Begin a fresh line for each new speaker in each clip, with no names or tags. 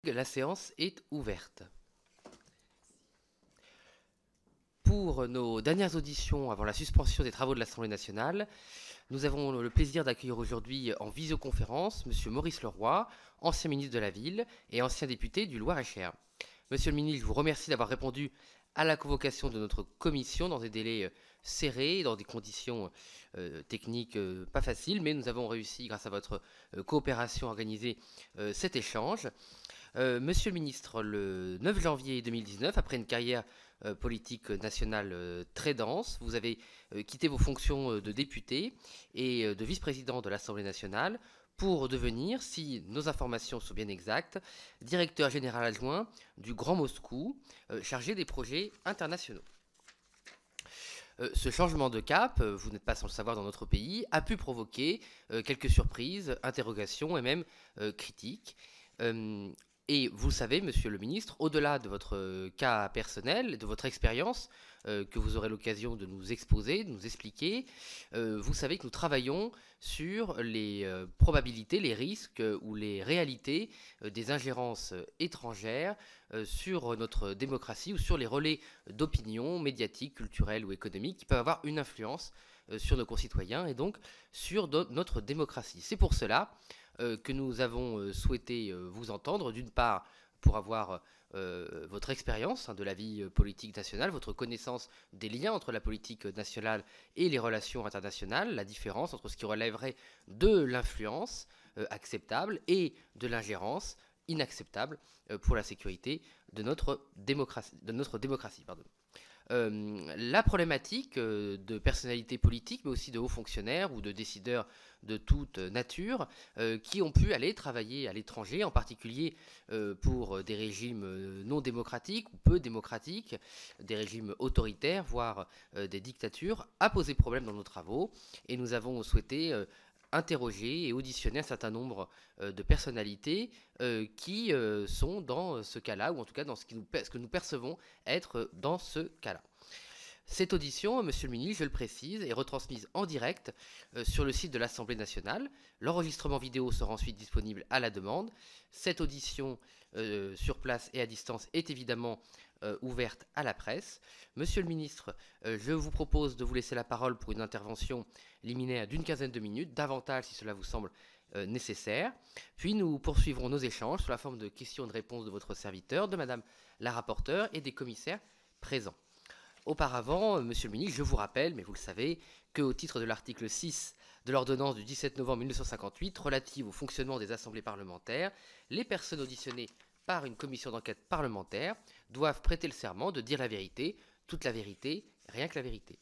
La séance est ouverte. Pour nos dernières auditions avant la suspension des travaux de l'Assemblée nationale, nous avons le plaisir d'accueillir aujourd'hui en visioconférence M. Maurice Leroy, ancien ministre de la Ville et ancien député du Loir-et-Cher. Monsieur le ministre, je vous remercie d'avoir répondu à la convocation de notre commission dans des délais serrés, dans des conditions techniques pas faciles, mais nous avons réussi, grâce à votre coopération, à organiser cet échange. Monsieur le ministre, le 9 janvier 2019, après une carrière politique nationale très dense, vous avez quitté vos fonctions de député et de vice-président de l'Assemblée nationale pour devenir, si nos informations sont bien exactes, directeur général adjoint du Grand Moscou, chargé des projets internationaux. Ce changement de cap, vous n'êtes pas sans le savoir dans notre pays, a pu provoquer quelques surprises, interrogations et même critiques. Et vous le savez, monsieur le ministre, au-delà de votre cas personnel, de votre expérience, que vous aurez l'occasion de nous exposer, de nous expliquer, vous savez que nous travaillons sur les probabilités, les risques ou les réalités des ingérences étrangères sur notre démocratie ou sur les relais d'opinion médiatiques, culturelles ou économiques qui peuvent avoir une influence sur nos concitoyens et donc sur notre démocratie. C'est pour cela que nous avons souhaité vous entendre, d'une part pour avoir votre expérience de la vie politique nationale, votre connaissance des liens entre la politique nationale et les relations internationales, la différence entre ce qui relèverait de l'influence acceptable et de l'ingérence inacceptable pour la sécurité de notre démocratie. Pardon. La problématique de personnalités politiques, mais aussi de hauts fonctionnaires ou de décideurs de toute nature, qui ont pu aller travailler à l'étranger, en particulier pour des régimes non démocratiques ou peu démocratiques, des régimes autoritaires, voire des dictatures, a posé problème dans nos travaux. Et nous avons souhaité interroger et auditionner un certain nombre de personnalités qui sont dans ce cas-là, ou en tout cas dans ce que nous percevons être dans ce cas-là. Cette audition, monsieur le ministre, je le précise, est retransmise en direct sur le site de l'Assemblée nationale. L'enregistrement vidéo sera ensuite disponible à la demande. Cette audition sur place et à distance est évidemment ouverte à la presse. Monsieur le ministre, je vous propose de vous laisser la parole pour une intervention liminaire d'une quinzaine de minutes, davantage si cela vous semble nécessaire. Puis nous poursuivrons nos échanges sous la forme de questions et de réponses de votre serviteur, de madame la rapporteure et des commissaires présents. Auparavant, monsieur le ministre, je vous rappelle, mais vous le savez, qu'au titre de l'article 6 de l'ordonnance du 17 novembre 1958 relative au fonctionnement des assemblées parlementaires, les personnes auditionnées par une commission d'enquête parlementaire doivent prêter le serment de dire la vérité, toute la vérité, rien que la vérité.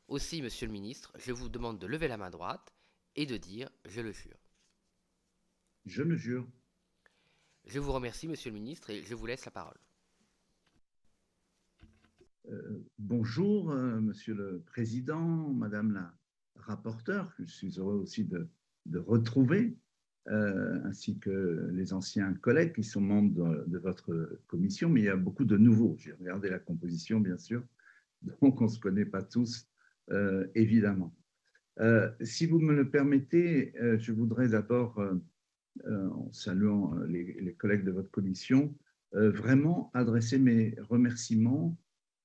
Aussi, monsieur le ministre, je vous demande de lever la main droite et de dire « je le jure ».
Je le jure.
Je vous remercie, monsieur le ministre, et je vous laisse la parole.
Bonjour, Monsieur le Président, Madame la rapporteure, que je suis heureux aussi de retrouver, ainsi que les anciens collègues qui sont membres de votre commission, mais il y a beaucoup de nouveaux. J'ai regardé la composition, bien sûr, donc on ne se connaît pas tous, évidemment. Si vous me le permettez, je voudrais d'abord, en saluant les collègues de votre commission, vraiment adresser mes remerciements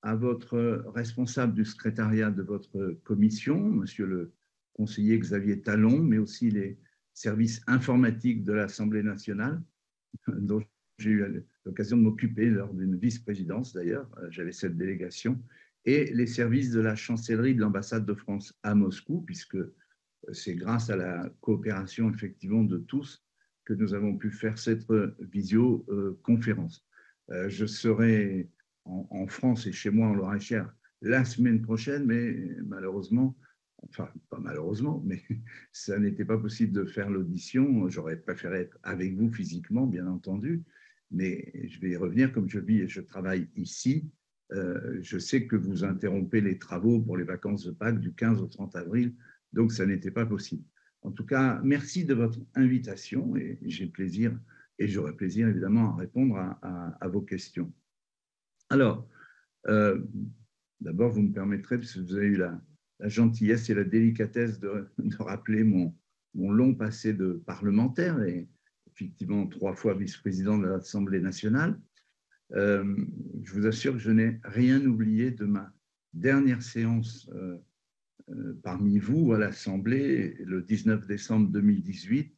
à votre responsable du secrétariat de votre commission, monsieur le conseiller Xavier Talon, mais aussi les services informatiques de l'Assemblée nationale, dont j'ai eu l'occasion de m'occuper lors d'une vice-présidence d'ailleurs, j'avais cette délégation, et les services de la chancellerie de l'ambassade de France à Moscou, puisque c'est grâce à la coopération effectivement de tous que nous avons pu faire cette visioconférence. Je serai en France et chez moi en Loir-et-Cher la semaine prochaine, mais malheureusement, enfin pas malheureusement, mais ça n'était pas possible de faire l'audition. J'aurais préféré être avec vous physiquement, bien entendu, mais je vais y revenir. Comme je vis et je travaille ici, je sais que vous interrompez les travaux pour les vacances de Pâques du 15 au 30 avril, donc ça n'était pas possible. En tout cas, merci de votre invitation et j'ai plaisir, et j'aurai plaisir évidemment à répondre à vos questions. Alors, d'abord, vous me permettrez, parce que vous avez eu la gentillesse et la délicatesse de rappeler mon long passé de parlementaire, et effectivement 3 fois vice-président de l'Assemblée nationale. Je vous assure que je n'ai rien oublié de ma dernière séance parmi vous à l'Assemblée le 19 décembre 2018,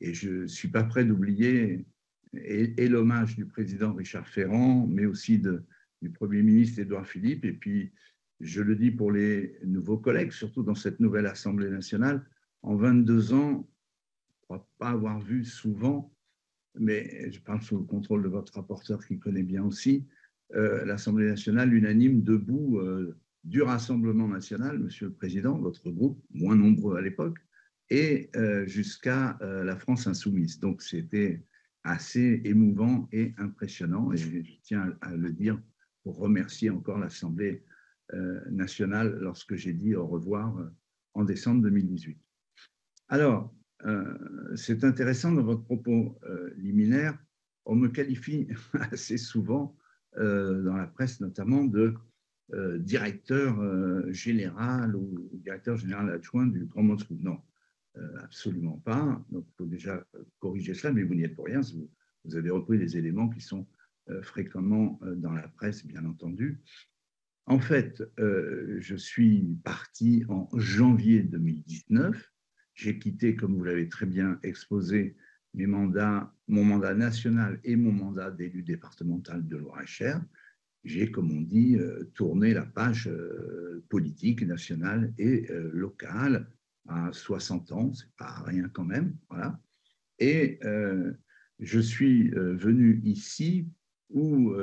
et je ne suis pas prêt d'oublier et l'hommage du président Richard Ferrand, mais aussi du Premier ministre Édouard Philippe. Et puis, je le dis pour les nouveaux collègues, surtout dans cette nouvelle Assemblée nationale, en 22 ans, je ne crois pas avoir vu souvent, mais je parle sous le contrôle de votre rapporteur qui connaît bien aussi, l'Assemblée nationale unanime debout du Rassemblement national, Monsieur le Président, votre groupe, moins nombreux à l'époque, et jusqu'à la France insoumise. Donc, c'était assez émouvant et impressionnant, et je tiens à le dire pour remercier encore l'Assemblée nationale lorsque j'ai dit au revoir en décembre 2018. Alors, c'est intéressant dans votre propos liminaire, on me qualifie assez souvent dans la presse notamment de directeur général ou directeur général adjoint du Grand Moscou. Non, absolument pas. Donc, il faut déjà corriger cela, mais vous n'y êtes pour rien. Vous avez repris des éléments qui sont fréquemment dans la presse, bien entendu. En fait, je suis parti en janvier 2019. J'ai quitté, comme vous l'avez très bien exposé, mon mandat national et mon mandat d'élu départemental de Loir-et-Cher. J'ai, comme on dit, tourné la page politique nationale et locale à 60 ans, c'est pas rien quand même, voilà. Et je suis venu ici où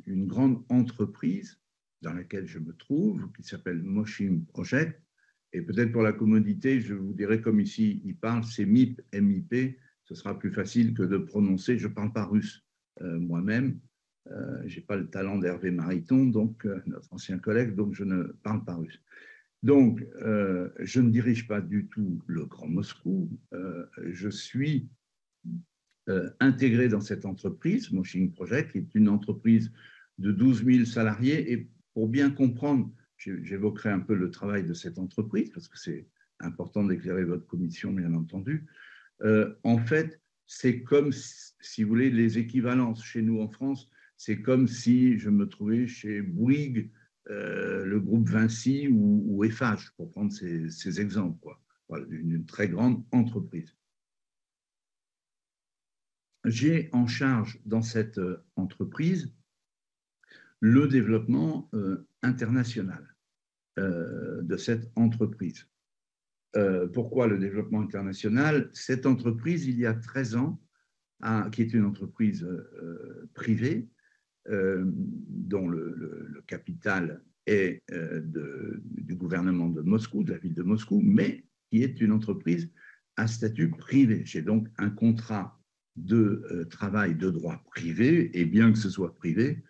une grande entreprise dans laquelle je me trouve, qui s'appelle Moshing Project, et peut-être pour la commodité, je vous dirai comme ici il parle, c'est MIP, MIP, ce sera plus facile que de prononcer, je ne parle pas russe moi-même, je n'ai pas le talent d'Hervé Mariton, donc notre ancien collègue, donc je ne parle pas russe. Donc, je ne dirige pas du tout le Grand Moscou, je suis intégré dans cette entreprise, Moshing Project, qui est une entreprise de 12 000 salariés. Et pour bien comprendre, j'évoquerai un peu le travail de cette entreprise, parce que c'est important d'éclairer votre commission, bien entendu. En fait, c'est comme, si vous voulez, les équivalences chez nous en France, c'est comme si je me trouvais chez Bouygues, le groupe Vinci ou Eiffage, pour prendre ces exemples, quoi. Voilà, une très grande entreprise. J'ai en charge dans cette entreprise le développement international de cette entreprise. Pourquoi le développement international? Cette entreprise, il y a 13 ans, qui est une entreprise privée, dont le capital est du gouvernement de Moscou, de la ville de Moscou, mais qui est une entreprise à statut privé. J'ai donc un contrat de travail de droit privé, et bien que ce soit privé,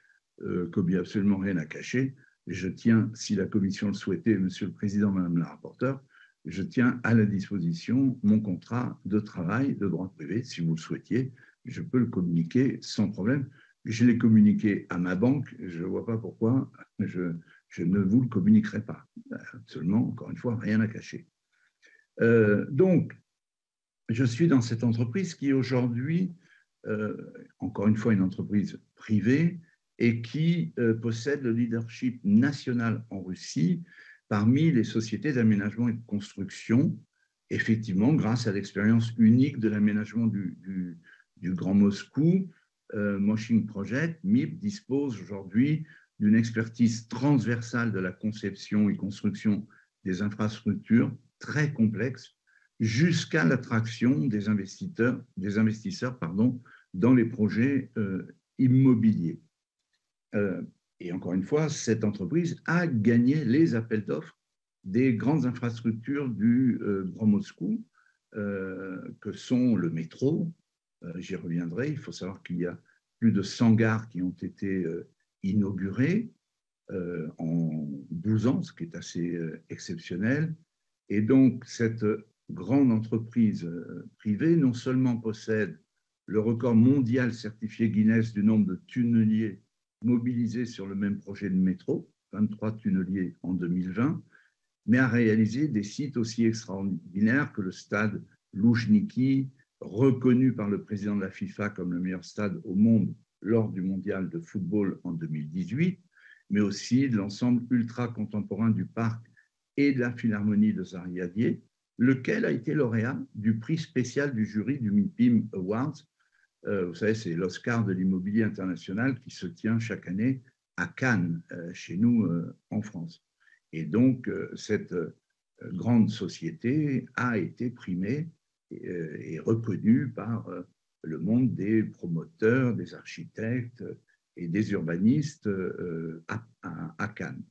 comme il n'y a absolument rien à cacher, je tiens, si la commission le souhaitait, Monsieur le Président, Madame la rapporteure, je tiens à la disposition mon contrat de travail de droit privé. Si vous le souhaitiez, je peux le communiquer sans problème. Je l'ai communiqué à ma banque, je ne vois pas pourquoi je ne vous le communiquerai pas. Absolument, encore une fois, rien à cacher. Donc, je suis dans cette entreprise qui aujourd'hui, encore une fois, une entreprise privée et qui possède le leadership national en Russie parmi les sociétés d'aménagement et de construction, effectivement, grâce à l'expérience unique de l'aménagement du Grand Moscou. Moshing Project, MIP, dispose aujourd'hui d'une expertise transversale de la conception et construction des infrastructures très complexes jusqu'à l'attraction des investisseurs dans les projets immobiliers. Et encore une fois, cette entreprise a gagné les appels d'offres des grandes infrastructures du Grand Moscou, que sont le métro. J'y reviendrai. Il faut savoir qu'il y a plus de 100 gares qui ont été inaugurées en 12 ans, ce qui est assez exceptionnel. Et donc, cette grande entreprise privée non seulement possède le record mondial certifié Guinness du nombre de tunneliers mobilisés sur le même projet de métro, 23 tunneliers en 2020, mais a réalisé des sites aussi extraordinaires que le stade Loujniki reconnu par le président de la FIFA comme le meilleur stade au monde lors du mondial de football en 2018, mais aussi de l'ensemble ultra contemporain du parc et de la Philharmonie de Zariadier, lequel a été lauréat du prix spécial du jury du MIPIM Awards. Vous savez, c'est l'Oscar de l'immobilier international qui se tient chaque année à Cannes, chez nous en France. Et donc, cette grande société a été primée et reconnue par le monde des promoteurs, des architectes et des urbanistes à Cannes.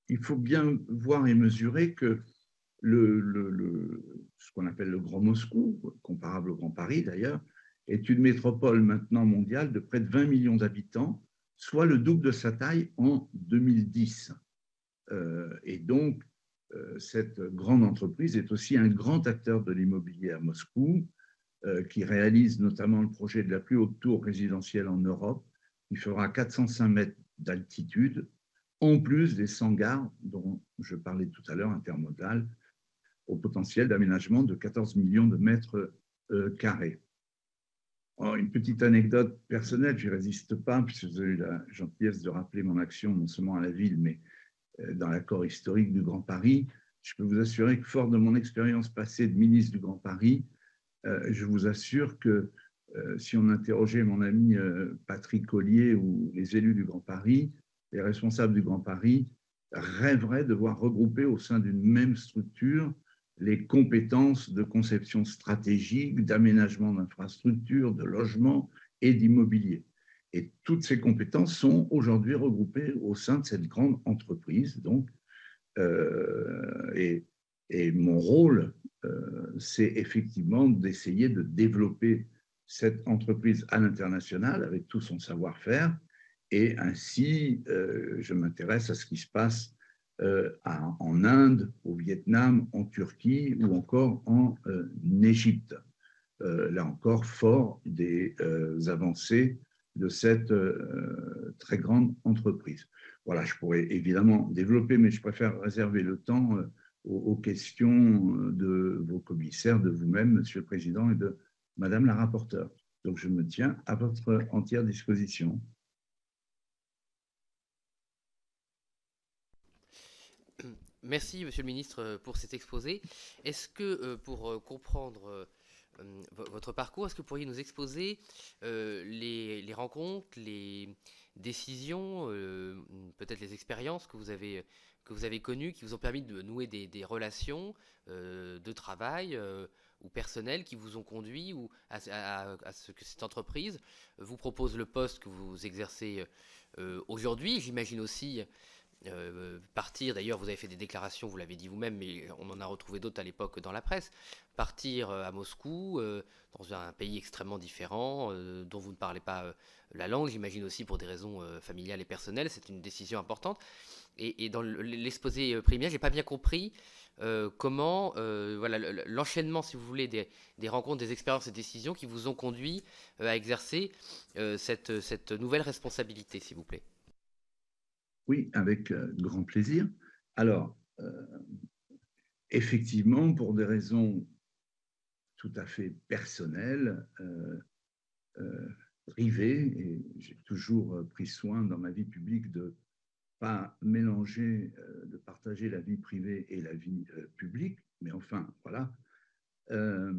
Il faut bien voir et mesurer que ce qu'on appelle le Grand Moscou, comparable au Grand Paris d'ailleurs, est une métropole maintenant mondiale de près de 20 millions d'habitants, soit le double de sa taille en 2010. Et donc, cette grande entreprise est aussi un grand acteur de l'immobilier à Moscou, qui réalise notamment le projet de la plus haute tour résidentielle en Europe, qui fera 405 mètres d'altitude, en plus des 100 gares dont je parlais tout à l'heure, intermodales, au potentiel d'aménagement de 14 millions de mètres carrés. Oh, une petite anecdote personnelle, je n'y résiste pas, puisque vous avez eu la gentillesse de rappeler mon action non seulement à la ville, mais dans l'accord historique du Grand Paris. Je peux vous assurer que, fort de mon expérience passée de ministre du Grand Paris, je vous assure que si on interrogeait mon ami Patrick Collier ou les élus du Grand Paris, les responsables du Grand Paris rêveraient de voir regrouper au sein d'une même structure les compétences de conception stratégique, d'aménagement d'infrastructures, de logement et d'immobilier. Et toutes ces compétences sont aujourd'hui regroupées au sein de cette grande entreprise. Donc, et mon rôle, c'est effectivement d'essayer de développer cette entreprise à l'international avec tout son savoir-faire. Et ainsi, je m'intéresse à ce qui se passe en Inde, au Vietnam, en Turquie ou encore en Égypte. Là encore, fort des avancées de cette très grande entreprise. Voilà, je pourrais évidemment développer, mais je préfère réserver le temps aux questions de vos commissaires, de vous-même, Monsieur le Président, et de Madame la rapporteure. Donc, je me tiens à votre entière disposition.
Merci, Monsieur le Ministre, pour cet exposé. Est-ce que, pour comprendre votre parcours, est-ce que vous pourriez nous exposer les rencontres, les décisions, peut-être les expériences que vous avez connues, qui vous ont permis de nouer des relations de travail ou personnelles qui vous ont conduit à ce que cette entreprise vous propose le poste que vous exercez aujourd'hui? J'imagine aussi partir, d'ailleurs vous avez fait des déclarations, vous l'avez dit vous-même, mais on en a retrouvé d'autres à l'époque dans la presse, partir à Moscou, dans un pays extrêmement différent, dont vous ne parlez pas la langue, j'imagine aussi pour des raisons familiales et personnelles, c'est une décision importante. Et dans l'exposé préliminaire, j'ai pas bien compris comment, voilà, l'enchaînement, si vous voulez, des rencontres, des expériences et des décisions qui vous ont conduit à exercer cette nouvelle responsabilité, s'il vous plaît.
Oui, avec grand plaisir. Alors, effectivement, pour des raisons tout à fait personnelles, privées, et j'ai toujours pris soin dans ma vie publique de ne pas mélanger, de partager la vie privée et la vie publique, mais enfin, voilà. On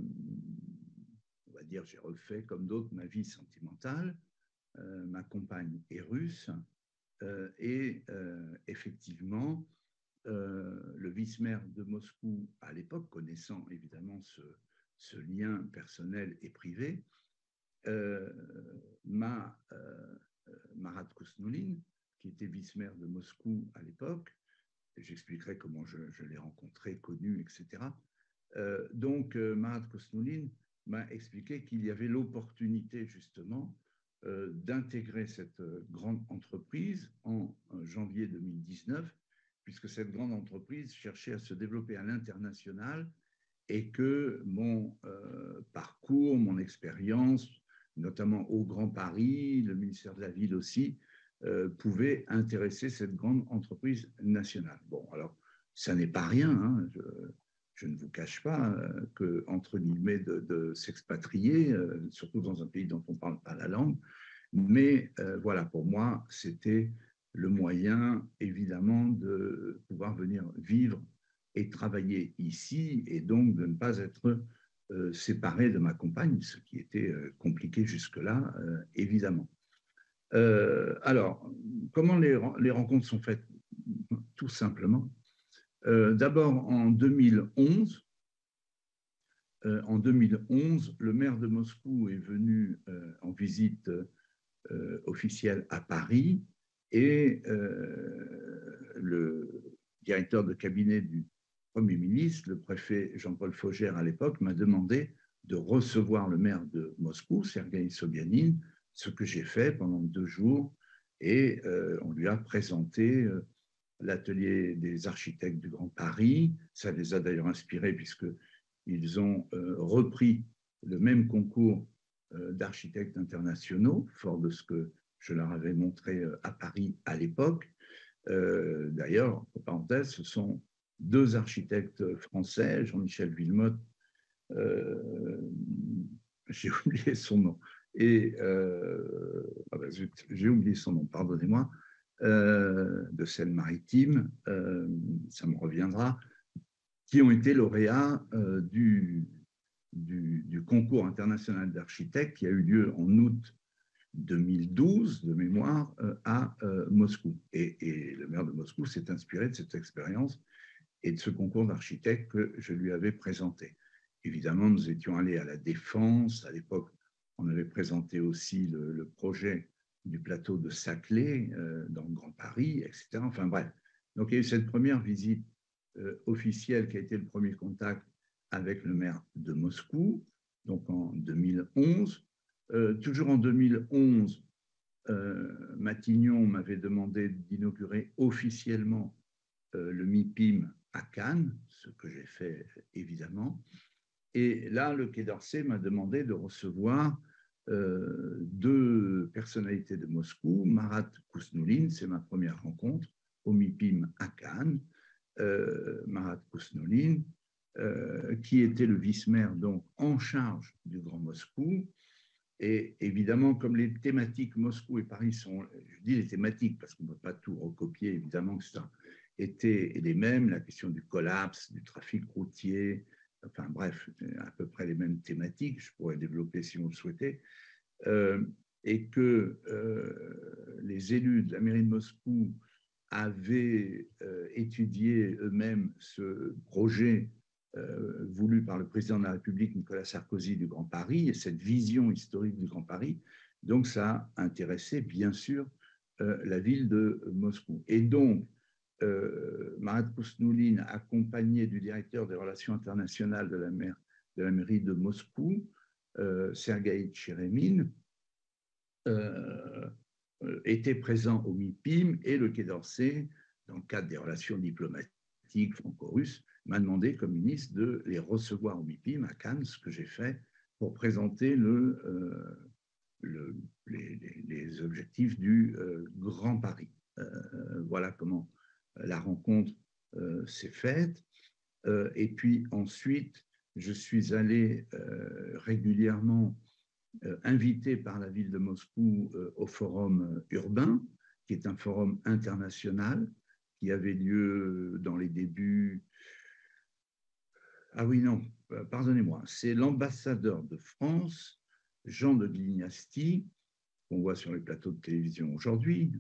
va dire, j'ai refait, comme d'autres, ma vie sentimentale. Ma compagne est russe, et effectivement, le vice-maire de Moscou, à l'époque, connaissant évidemment ce lien personnel et privé, Marat Kousnoulin, qui était vice-maire de Moscou à l'époque, j'expliquerai comment je l'ai rencontré, connu, etc. Donc, Marat Kousnoulin m'a expliqué qu'il y avait l'opportunité justement d'intégrer cette grande entreprise en janvier 2019, puisque cette grande entreprise cherchait à se développer à l'international et que mon parcours, mon expérience, notamment au Grand Paris, le ministère de la Ville aussi, pouvait intéresser cette grande entreprise nationale. Bon, alors, ça n'est pas rien, hein. Je ne vous cache pas que, entre guillemets, de s'expatrier, surtout dans un pays dont on ne parle pas la langue. Mais voilà, pour moi, c'était le moyen, évidemment, de pouvoir venir vivre et travailler ici, et donc de ne pas être séparé de ma compagne, ce qui était compliqué jusque-là, évidemment. Alors, comment les rencontres sont faites? Tout simplement. D'abord, en 2011, le maire de Moscou est venu en visite officielle à Paris, et le directeur de cabinet du Premier ministre, le préfet Jean-Paul Faugère à l'époque, m'a demandé de recevoir le maire de Moscou, Sergueï Sobyanin, ce que j'ai fait pendant 2 jours, et on lui a présenté l'atelier des architectes du Grand Paris. Ça les a d'ailleurs inspirés, puisqu'ils ont repris le même concours d'architectes internationaux, fort de ce que je leur avais montré à Paris à l'époque. D'ailleurs, entre parenthèses, ce sont 2 architectes français, Jean-Michel Villemotte, j'ai oublié son nom, et j'ai oublié son nom, pardonnez-moi, de Seine-Maritime, ça me reviendra, qui ont été lauréats du concours international d'architectes qui a eu lieu en août 2012, de mémoire, à Moscou. Et le maire de Moscou s'est inspiré de cette expérience et de ce concours d'architectes que je lui avais présenté. Évidemment, nous étions allés à la Défense. À l'époque, on avait présenté aussi le projet du plateau de Saclay dans le Grand Paris, etc. Enfin bref. Donc il y a eu cette première visite officielle qui a été le premier contact avec le maire de Moscou, donc en 2011. Toujours en 2011, Matignon m'avait demandé d'inaugurer officiellement le MIPIM à Cannes, ce que j'ai fait évidemment. Et là, le Quai d'Orsay m'a demandé de recevoir 2 personnalités de Moscou, Marat Kousnoulin, c'est ma première rencontre au MIPIM à Cannes. Marat Kousnoulin, qui était le vice-maire donc en charge du Grand Moscou. Et évidemment, comme les thématiques Moscou et Paris sont, je dis les thématiques parce qu'on ne peut pas tout recopier, évidemment que ça étaient les mêmes, la question du collapse, du trafic routier, enfin bref, à peu près les mêmes thématiques, je pourrais développer si vous le souhaitez, et que les élus de la mairie de Moscou avaient étudié eux-mêmes ce projet voulu par le président de la République, Nicolas Sarkozy, du Grand Paris, et cette vision historique du Grand Paris. Donc, ça a intéressé, bien sûr, la ville de Moscou. Et donc, Marat Kousnoulin, accompagné du directeur des relations internationales de la mairie de Moscou, Sergueï Tcheremin, était présent au MIPIM, et le Quai d'Orsay, dans le cadre des relations diplomatiques franco-russes, m'a demandé comme ministre de les recevoir au MIPIM à Cannes, ce que j'ai fait pour présenter les objectifs du Grand Paris. Voilà comment la rencontre s'est faite. Et puis ensuite, je suis allé régulièrement invité par la ville de Moscou au forum urbain, qui est un forum international qui avait lieu dans les débuts. Ah oui, non, pardonnez-moi, c'est l'ambassadeur de France, Jean de Glignasti, qu'on voit sur les plateaux de télévision aujourd'hui,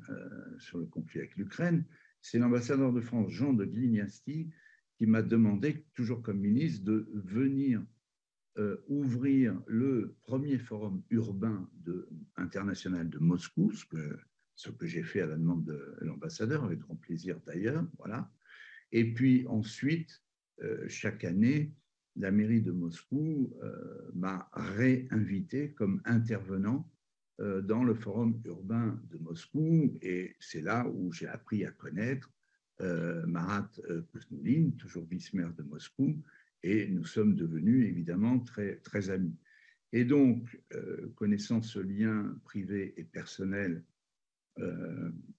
sur le conflit avec l'Ukraine. C'est l'ambassadeur de France, Jean de Glignasti, qui m'a demandé, toujours comme ministre, de venir ouvrir le premier forum urbain international de Moscou, ce que j'ai fait à la demande de l'ambassadeur, avec grand plaisir d'ailleurs. Voilà. Et puis ensuite, chaque année, la mairie de Moscou m'a réinvité comme intervenant dans le forum urbain de Moscou, et c'est là où j'ai appris à connaître Marat Kousnoulin, toujours vice-maire de Moscou, et nous sommes devenus évidemment très, très amis. Et donc, connaissant ce lien privé et personnel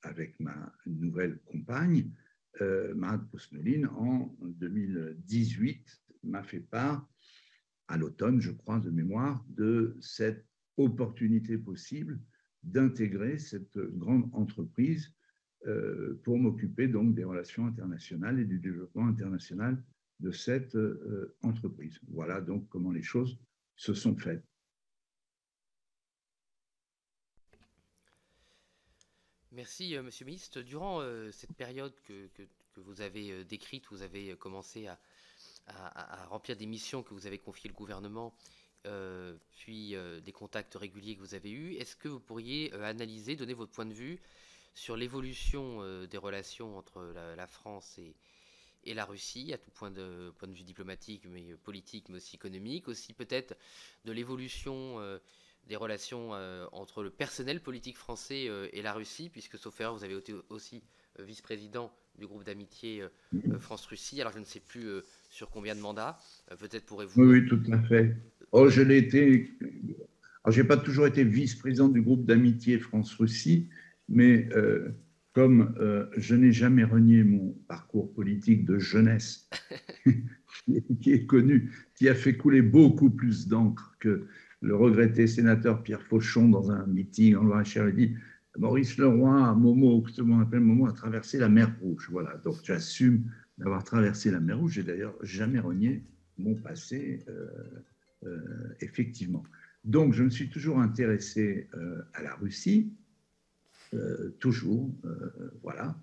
avec ma nouvelle compagne, Marat Posneline, en 2018, m'a fait part, à l'automne, je crois, de mémoire, de cette opportunité possible d'intégrer cette grande entreprise pour m'occuper donc des relations internationales et du développement international de cette entreprise. Voilà donc comment les choses se sont faites.
Merci, Monsieur le Ministre. Durant cette période que vous avez décrite, vous avez commencé à remplir des missions que vous avez confiées le gouvernement, puis des contacts réguliers que vous avez eus. Est-ce que vous pourriez analyser, donner votre point de vue sur l'évolution des relations entre la France et la Russie, à tout point de vue diplomatique, mais politique, mais aussi économique, aussi peut-être de l'évolution des relations entre le personnel politique français et la Russie, puisque sauf erreur, vous avez été aussi vice-président du groupe d'amitié France-Russie. Alors je ne sais plus sur combien de mandats. Peut-être
Oui,
pourrez-vous
oui, tout à fait. Oh, je
donner.
l'ai été. Alors, je n'ai pas toujours été vice-président du groupe d'amitié France-Russie, mais comme je n'ai jamais renié mon parcours politique de jeunesse, qui est connu, qui a fait couler beaucoup plus d'encre que le regretté sénateur Pierre Fauchon dans un meeting en Loire-et-Cher, il dit Maurice Leroy, Momo, que tout le monde appelle Momo, a traversé la mer Rouge. Voilà, donc j'assume d'avoir traversé la mer Rouge. J'ai d'ailleurs jamais renié mon passé, effectivement. Donc, je me suis toujours intéressé à la Russie, toujours, voilà,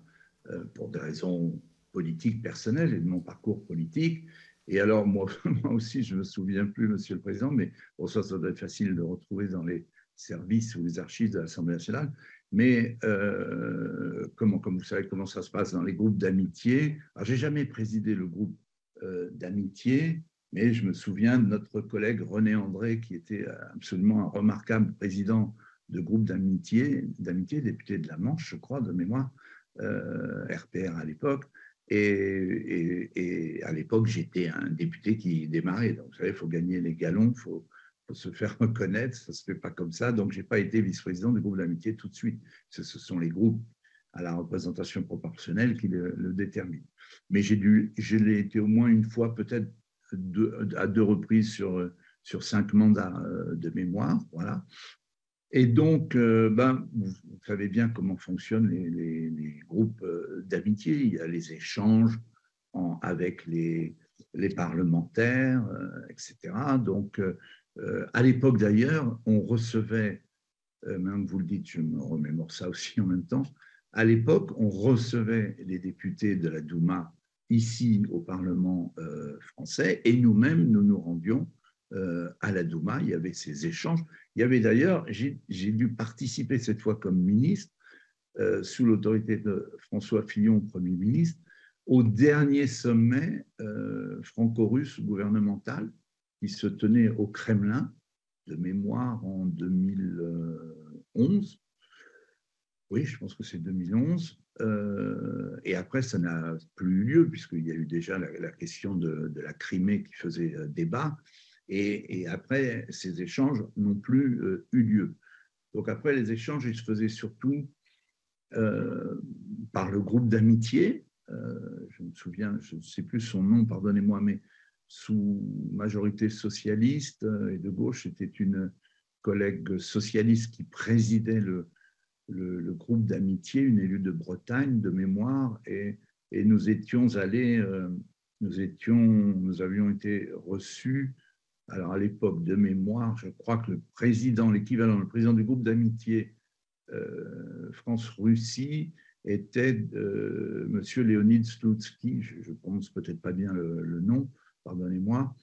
pour des raisons politiques personnelles et de mon parcours politique. Et alors, moi, moi aussi, je ne me souviens plus, Monsieur le Président, mais bon, ça doit être facile de retrouver dans les services ou les archives de l'Assemblée nationale. Mais comme vous savez comment ça se passe dans les groupes d'amitié, alors j'ai jamais présidé le groupe d'amitié, mais je me souviens de notre collègue René André, qui était absolument un remarquable président de groupe d'amitié, député de la Manche, je crois, de mémoire, RPR à l'époque. Et à l'époque, j'étais un député qui démarrait. Donc, vous savez, il faut gagner les galons, faut se faire reconnaître. Ça ne se fait pas comme ça. Donc, je n'ai pas été vice-président du groupe d'amitié tout de suite. Ce sont les groupes à la représentation proportionnelle qui le déterminent. Mais je l'ai été au moins une fois, peut-être à deux reprises sur 5 mandats de mémoire. Voilà. Et donc, vous savez bien comment fonctionnent les groupes d'amitié. Il y a les échanges avec les parlementaires, etc. Donc, à l'époque d'ailleurs, on recevait, même vous le dites, je me remémore ça aussi en même temps, à l'époque, on recevait les députés de la Douma ici au Parlement français et nous-mêmes, nous nous rendions à la Douma. Il y avait ces échanges. Il y avait d'ailleurs, j'ai dû participer cette fois comme ministre, sous l'autorité de François Fillon, Premier ministre, au dernier sommet franco-russe gouvernemental qui se tenait au Kremlin, de mémoire en 2011. Oui, je pense que c'est 2011. Et après, ça n'a plus eu lieu, puisqu'il y a eu déjà la question de la Crimée qui faisait débat. Et après, ces échanges n'ont plus eu lieu. Donc après, les échanges, ils se faisaient surtout par le groupe d'amitié. Je me souviens, je ne sais plus son nom, pardonnez-moi, mais sous majorité socialiste et de gauche, c'était une collègue socialiste qui présidait le groupe d'amitié, une élue de Bretagne de mémoire, et nous étions allés, nous avions été reçus. Alors à l'époque de mémoire, je crois que l'équivalent, le président du groupe d'amitié France-Russie était Monsieur Léonid Slutsky, je ne prononce peut-être pas bien le nom, pardonnez-moi,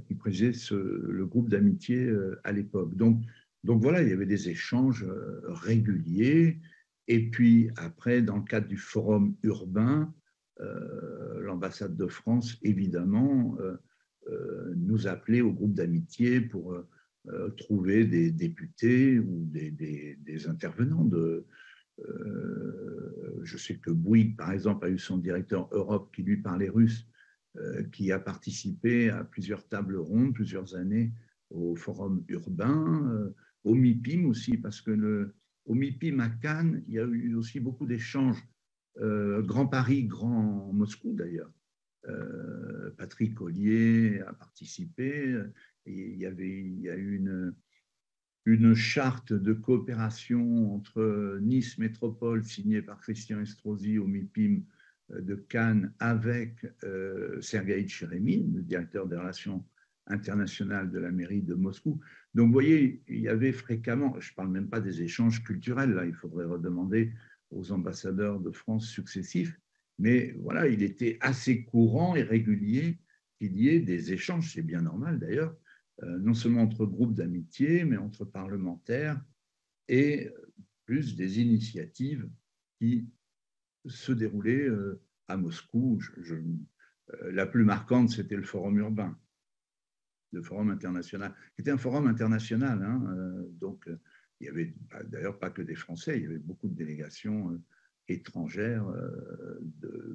qui présidait le groupe d'amitié à l'époque. Donc voilà, il y avait des échanges réguliers. Et puis après, dans le cadre du forum urbain, l'ambassade de France, évidemment, nous appelait au groupe d'amitié pour trouver des députés ou des intervenants je sais que Bouygues, par exemple, a eu son directeur Europe qui lui parlait russe, qui a participé à plusieurs tables rondes, plusieurs années au forum urbain, au MIPIM aussi, parce que au MIPIM à Cannes, il y a eu aussi beaucoup d'échanges Grand Paris, Grand Moscou d'ailleurs. Patrick Ollier a participé. Et il y a eu une charte de coopération entre Nice Métropole signée par Christian Estrosi au MIPIM de Cannes avec Sergueï Tcheremin, le directeur des relations internationales de la mairie de Moscou. Donc, vous voyez, il y avait fréquemment, je ne parle même pas des échanges culturels, là, il faudrait redemander aux ambassadeurs de France successifs, mais voilà, il était assez courant et régulier qu'il y ait des échanges, c'est bien normal d'ailleurs, non seulement entre groupes d'amitié, mais entre parlementaires et plus des initiatives qui se déroulaient à Moscou. La plus marquante, c'était le Forum urbain, le Forum international, qui était un forum international. Hein, donc, il y avait d'ailleurs pas que des Français, il y avait beaucoup de délégations étrangères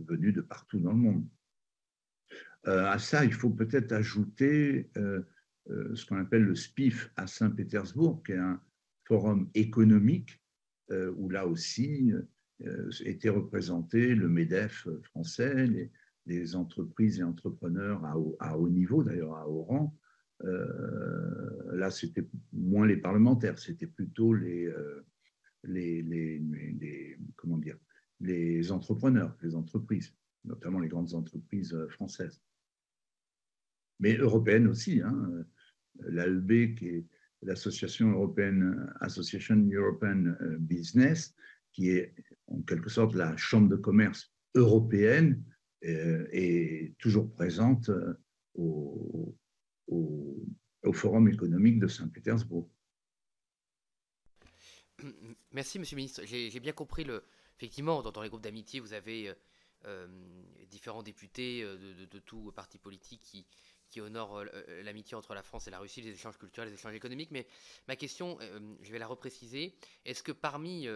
venues de partout dans le monde. À ça, il faut peut-être ajouter ce qu'on appelle le SPIF à Saint-Pétersbourg, qui est un forum économique où là aussi était représenté le MEDEF français, les entreprises et entrepreneurs à haut niveau, d'ailleurs à haut rang. Là, c'était moins les parlementaires, c'était plutôt comment dire, les entrepreneurs, les entreprises, notamment les grandes entreprises françaises. Mais européennes aussi. Hein. L'AEB, qui est l'Association européenne, Association European Business, qui est en quelque sorte la chambre de commerce européenne, est toujours présente au Forum économique de Saint-Pétersbourg.
Merci, Monsieur le Ministre. J'ai bien compris, effectivement, dans les groupes d'amitié, vous avez différents députés de tout parti politique qui honorent l'amitié entre la France et la Russie, les échanges culturels, les échanges économiques. Mais ma question, je vais la repréciser. Est-ce que parmi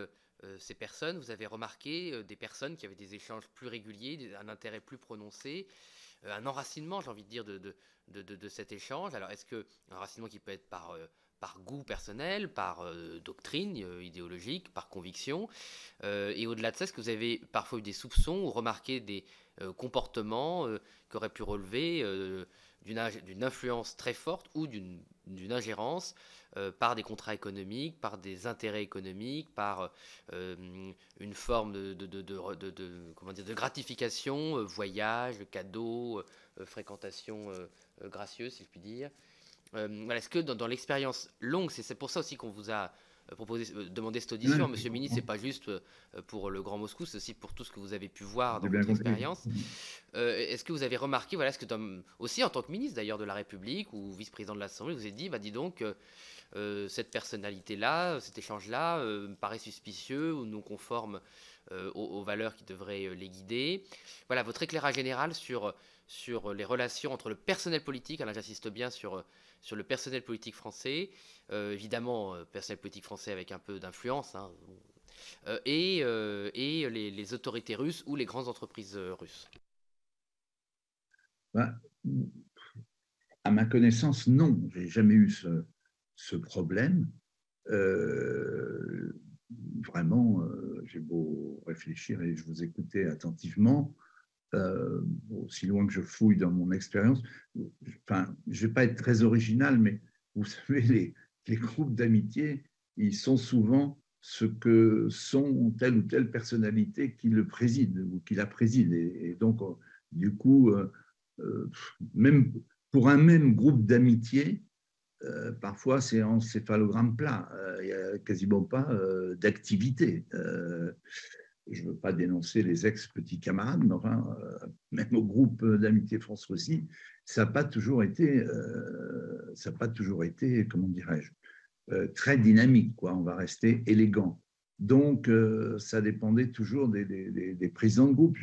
ces personnes, vous avez remarqué des personnes qui avaient des échanges plus réguliers, un intérêt plus prononcé, un enracinement, j'ai envie de dire, de cet échange? Alors, est-ce que un enracinement qui peut être par goût personnel, par doctrine idéologique, par conviction, et au-delà de ça, est-ce que vous avez parfois eu des soupçons ou remarqué des comportements qui auraient pu relever d'une influence très forte ou d'une ingérence par des contrats économiques, par des intérêts économiques, par une forme comment dire, de gratification, voyage, cadeaux, fréquentation gracieuse, si je puis dire. Voilà, est-ce que dans l'expérience longue, c'est pour ça aussi qu'on vous a demandé cette audition, Monsieur le Ministre, c'est pas juste pour le Grand Moscou, c'est aussi pour tout ce que vous avez pu voir dans votre expérience. Est-ce que vous avez remarqué, voilà, est-ce que aussi en tant que ministre d'ailleurs de la République ou vice-président de l'Assemblée, vous avez dit, bah dis donc, cette personnalité-là, cet échange-là me paraît suspicieux ou non conforme aux valeurs qui devraient les guider. Voilà, votre éclairage général sur les relations entre le personnel politique, alors j'insiste bien sur le personnel politique français, évidemment, personnel politique français avec un peu d'influence, hein, et les autorités russes ou les grandes entreprises russes.
Ben, à ma connaissance, non, je n'ai jamais eu ce problème. Vraiment, j'ai beau réfléchir et je vous écoutais attentivement, aussi loin que je fouille dans mon expérience, enfin, je ne vais pas être très original, mais vous savez, les groupes d'amitié, ils sont souvent ce que sont telle ou telle personnalité qui le préside ou qui la préside. Et donc, du coup, même pour un même groupe d'amitié, parfois c'est en céphalogramme plat. Il n'y a quasiment pas d'activité. Je ne veux pas dénoncer les ex-petits camarades, mais enfin, même au groupe d'amitié France-Russie, ça n'a pas toujours été, comment dirais-je, très dynamique, quoi. On va rester élégant. Donc, ça dépendait toujours des présidents de groupe.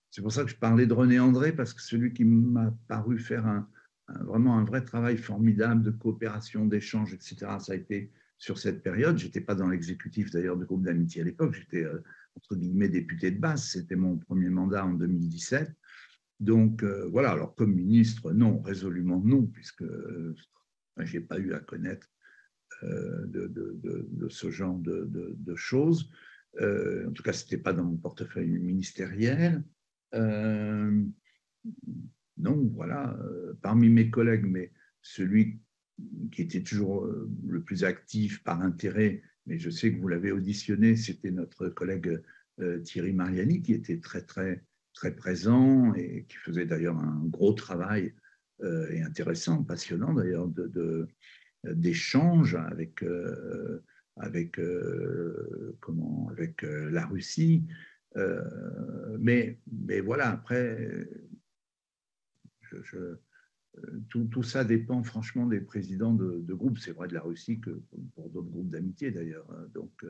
C'est pour ça que je parlais de René André, parce que celui qui m'a paru faire vraiment un vrai travail formidable de coopération, d'échange, etc., ça a été sur cette période. Je n'étais pas dans l'exécutif d'ailleurs du groupe d'amitié à l'époque, j'étais entre guillemets député de base, c'était mon premier mandat en 2017. Donc voilà, alors comme ministre, non, résolument non, puisque je n'ai pas eu à connaître de ce genre de choses. En tout cas, ce n'était pas dans mon portefeuille ministériel. Non, voilà, parmi mes collègues, mais celui qui était toujours le plus actif par intérêt, mais je sais que vous l'avez auditionné, c'était notre collègue Thierry Mariani, qui était très, très, très présent et qui faisait d'ailleurs un gros travail et intéressant, passionnant d'ailleurs, d'échanges avec la Russie. Mais voilà, après, tout ça dépend franchement des présidents de groupes. C'est vrai de la Russie que pour d'autres groupes d'amitié d'ailleurs. Donc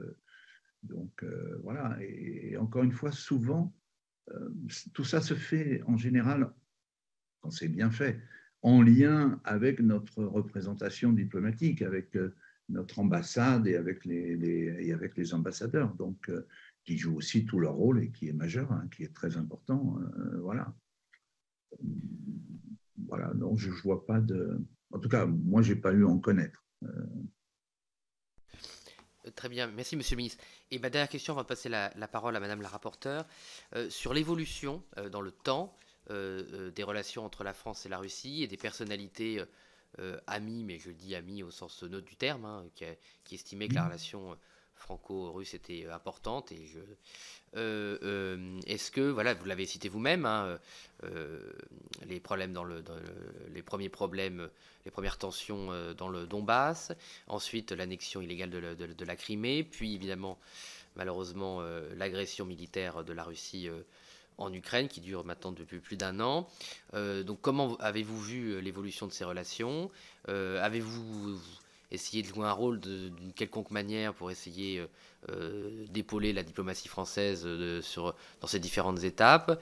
voilà. Et encore une fois, souvent, tout ça se fait en général, quand c'est bien fait, en lien avec notre représentation diplomatique, avec notre ambassade et avec les ambassadeurs, donc qui jouent aussi tout leur rôle et qui est majeur, hein, qui est très important. Voilà. Voilà, donc je ne vois pas de... En tout cas, moi, je n'ai pas eu à en connaître.
Très bien, merci Monsieur le ministre. Et ma dernière question, on va passer la parole à Madame la rapporteure. Sur l'évolution dans le temps des relations entre la France et la Russie et des personnalités amies, mais je dis amies au sens neutre du terme, hein, qui estimaient que la relation franco-russe était importante. Et est-ce que, voilà, vous l'avez cité vous-même, hein, les problèmes les premiers problèmes, les premières tensions dans le Donbass, ensuite l'annexion illégale de la Crimée, puis évidemment, malheureusement, l'agression militaire de la Russie en Ukraine, qui dure maintenant depuis plus d'un an. Donc comment avez-vous vu l'évolution de ces relations? Avez-vous essayé de jouer un rôle d'une quelconque manière pour essayer d'épauler la diplomatie française dans ces différentes étapes?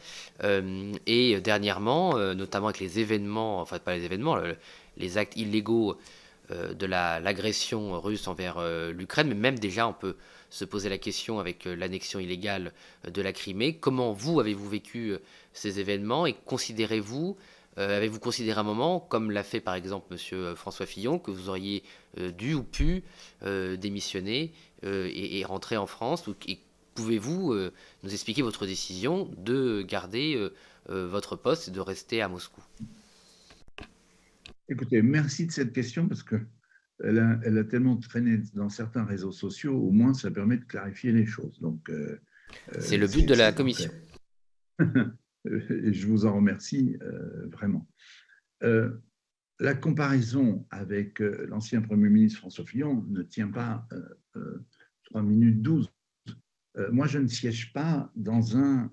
Et dernièrement, notamment avec les événements, enfin pas les événements, les actes illégaux de l'agression russe envers l'Ukraine, mais même déjà on peut se poser la question avec l'annexion illégale de la Crimée. Comment vous avez-vous vécu ces événements et avez-vous considéré un moment, comme l'a fait par exemple Monsieur François Fillon, que vous auriez dû ou pu démissionner et rentrer en France? Et pouvez-vous nous expliquer votre décision de garder votre poste et de rester à Moscou?
Écoutez, merci de cette question parce que elle a tellement traîné dans certains réseaux sociaux, au moins ça permet de clarifier les choses. Donc,
C'est le but de la commission.
Et je vous en remercie vraiment. La comparaison avec l'ancien Premier ministre François Fillon ne tient pas 3 minutes 12. Moi, je ne siège pas dans un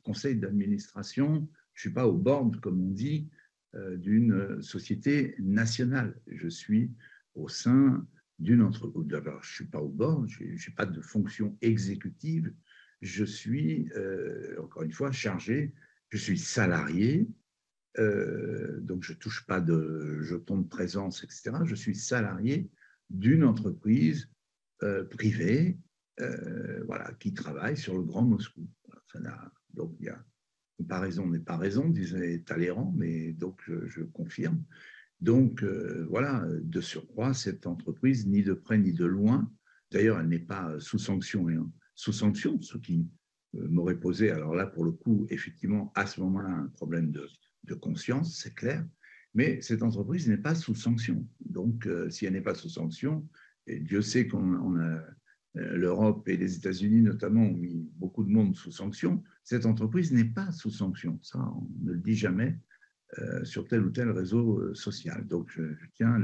conseil d'administration, je ne suis pas au board, comme on dit, d'une société nationale. Je suis au sein d'une entreprise. D'abord, je ne suis pas au board, je n'ai pas de fonction exécutive. Je suis, encore une fois, chargé, je suis salarié, donc je ne touche pas de jetons de présence, etc. Je suis salarié d'une entreprise privée voilà, qui travaille sur le Grand Moscou. Donc, il y a comparaison n'est pas raison, disait Talleyrand, mais donc je confirme. Donc, voilà, de surcroît, cette entreprise, ni de près ni de loin, d'ailleurs, elle n'est pas sous sanction, ce qui m'aurait posé, alors là, pour le coup, effectivement, à ce moment-là, un problème de conscience, c'est clair, mais cette entreprise n'est pas sous sanction. Donc, si elle n'est pas sous sanction, et Dieu sait qu'on a l'Europe et les États-Unis notamment ont mis beaucoup de monde sous sanction, cette entreprise n'est pas sous sanction. Ça, on ne le dit jamais sur tel ou tel réseau social. Donc, je tiens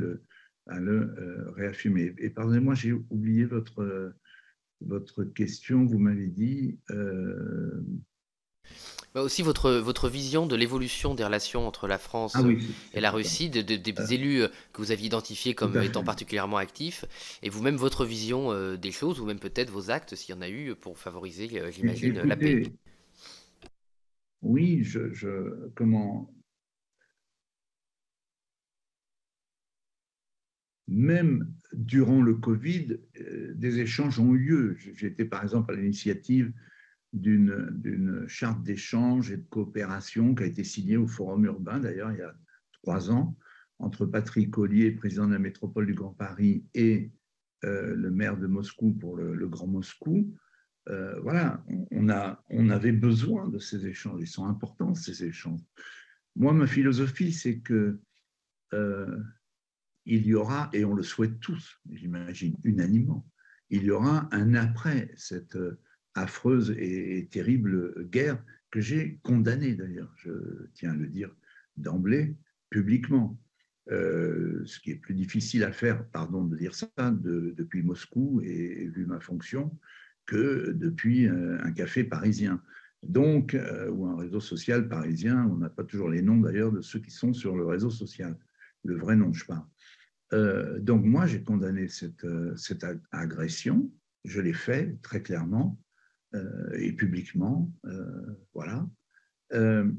à le réaffirmer. Et pardonnez-moi, j'ai oublié votre question. Vous m'avez dit...
Aussi votre vision de l'évolution des relations entre la France
oui,
et la Russie, des élus que vous aviez identifiés comme étant particulièrement actifs, et vous-même votre vision des choses, ou même peut-être vos actes, s'il y en a eu, pour favoriser, j'imagine, la paix.
Oui, comment... Même durant le Covid, des échanges ont eu lieu. J'étais par exemple à l'initiative d'une charte d'échange et de coopération qui a été signée au Forum urbain, d'ailleurs, il y a 3 ans, entre Patrick Collier, président de la métropole du Grand Paris, et le maire de Moscou pour le Grand Moscou. voilà, on avait besoin de ces échanges. Ils sont importants, ces échanges. Moi, ma philosophie, c'est que euh, il y aura, et on le souhaite tous, j'imagine, unanimement, il y aura un après cette affreuse et terrible guerre que j'ai condamnée d'ailleurs, je tiens à le dire d'emblée, publiquement. Ce qui est plus difficile à faire, pardon de dire ça, depuis Moscou et vu ma fonction, que depuis un café parisien. Donc, ou un réseau social parisien, on n'a pas toujours les noms d'ailleurs de ceux qui sont sur le réseau social. Le vrai nom, je parle. Donc moi, j'ai condamné cette agression, je l'ai fait très clairement et publiquement, voilà. Euh,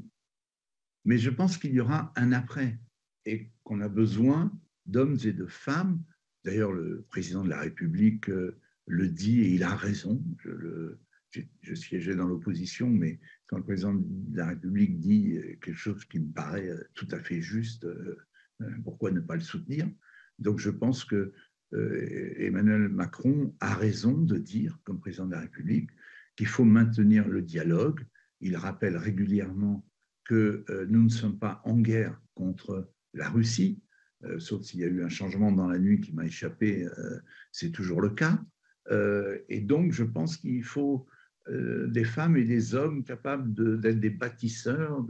mais je pense qu'il y aura un après et qu'on a besoin d'hommes et de femmes. D'ailleurs, le président de la République le dit et il a raison. Je siégeais dans l'opposition, mais quand le président de la République dit quelque chose qui me paraît tout à fait juste, pourquoi ne pas le soutenir? Donc je pense que Emmanuel Macron a raison de dire, comme président de la République, qu'il faut maintenir le dialogue. Il rappelle régulièrement que nous ne sommes pas en guerre contre la Russie, sauf s'il y a eu un changement dans la nuit qui m'a échappé, c'est toujours le cas. Et donc, je pense qu'il faut des femmes et des hommes capables d'être des bâtisseurs,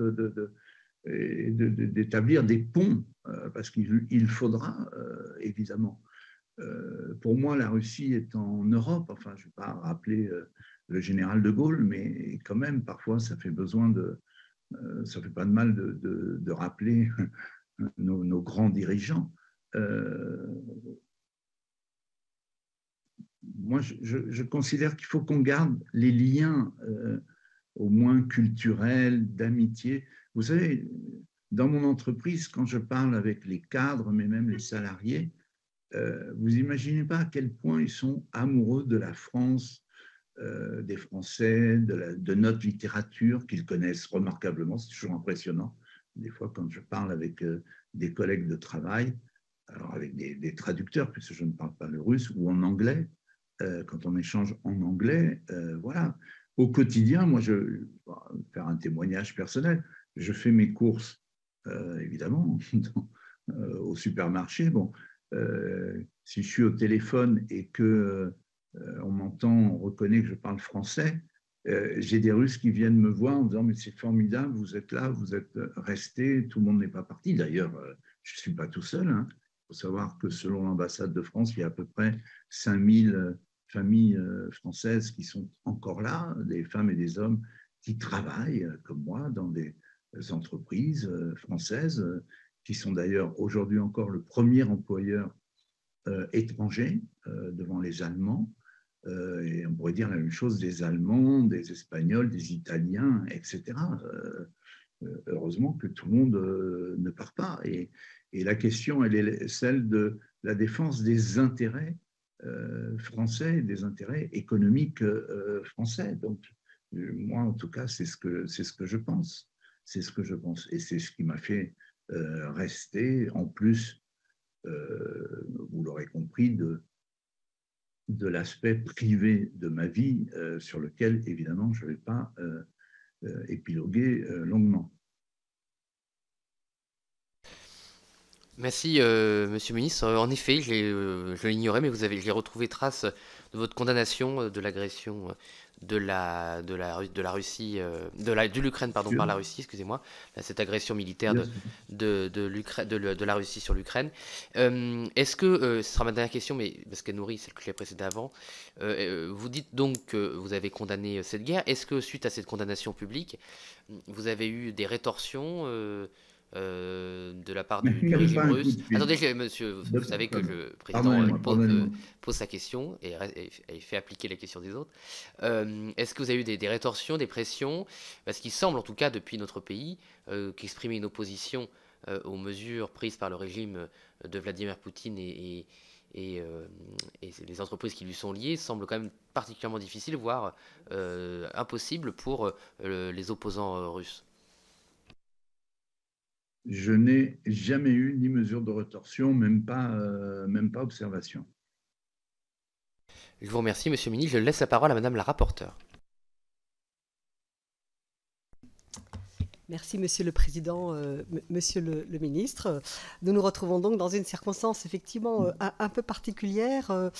d'établir des ponts, parce qu'il faudra, évidemment. Pour moi, la Russie est en Europe. Enfin, je ne vais pas rappeler le général de Gaulle, mais quand même, parfois, ça fait besoin ça fait pas de mal de rappeler nos grands dirigeants. Euh, Moi, je considère qu'il faut qu'on garde les liens, au moins culturels, d'amitié. Vous savez, dans mon entreprise, quand je parle avec les cadres, mais même les salariés, vous imaginez pas à quel point ils sont amoureux de la France, des Français, de notre littérature qu'ils connaissent remarquablement. C'est toujours impressionnant. Des fois, quand je parle avec des collègues de travail, alors avec des traducteurs, puisque je ne parle pas le russe, ou en anglais, quand on échange en anglais, voilà. Au quotidien, moi, je vais faire un témoignage personnel. Je fais mes courses, évidemment, au supermarché. Bon, si je suis au téléphone et que on m'entend, on reconnaît que je parle français. J'ai des Russes qui viennent me voir en disant mais c'est formidable, vous êtes là, vous êtes restés, tout le monde n'est pas parti. D'ailleurs, je ne suis pas tout seul. Hein. Il faut savoir que selon l'ambassade de France, il y a à peu près 5000 familles françaises qui sont encore là, des femmes et des hommes qui travaillent comme moi dans des entreprises françaises, qui sont d'ailleurs aujourd'hui encore le premier employeur étranger devant les Allemands. Et on pourrait dire la même chose des Allemands, des Espagnols, des Italiens, etc. Heureusement que tout le monde ne part pas. Et la question, elle est celle de la défense des intérêts français, des intérêts économiques français. Donc, moi, en tout cas, c'est ce que je pense. C'est ce que je pense. Et c'est ce qui m'a fait rester, en plus, vous l'aurez compris, de l'aspect privé de ma vie sur lequel, évidemment, je ne vais pas épiloguer longuement.
Merci, Monsieur le ministre. En effet, je l'ignorais, mais j'ai retrouvé trace de votre condamnation de l'agression de la Russie, de l'Ukraine, pardon, par la Russie, excusez-moi, cette agression militaire de la Russie sur l'Ukraine. Est-ce que, ce sera ma dernière question, mais parce qu'elle nourrit celle que j'ai précédée avant, vous dites donc que vous avez condamné cette guerre. Est-ce que suite à cette condamnation publique, vous avez eu des rétorsions de la part du
Même
régime
pas un coup
russe.
de fil.
Attendez, monsieur, vous savez que le président
Pardonnez-moi, pardonnez-moi.
pose sa question et fait appliquer la question des autres. Est-ce que vous avez eu des rétorsions, des pressions? Parce qu'il semble, en tout cas, depuis notre pays, qu'exprimer une opposition aux mesures prises par le régime de Vladimir Poutine et, les entreprises qui lui sont liées semble quand même particulièrement difficile, voire impossible pour les opposants russes.
Je n'ai jamais eu ni mesure de rétorsion, même pas observation.
Je vous remercie, Monsieur le ministre. Je laisse la parole à Madame la rapporteure.
Merci, Monsieur le Président, Monsieur le Ministre. Nous nous retrouvons donc dans une circonstance effectivement un peu particulière.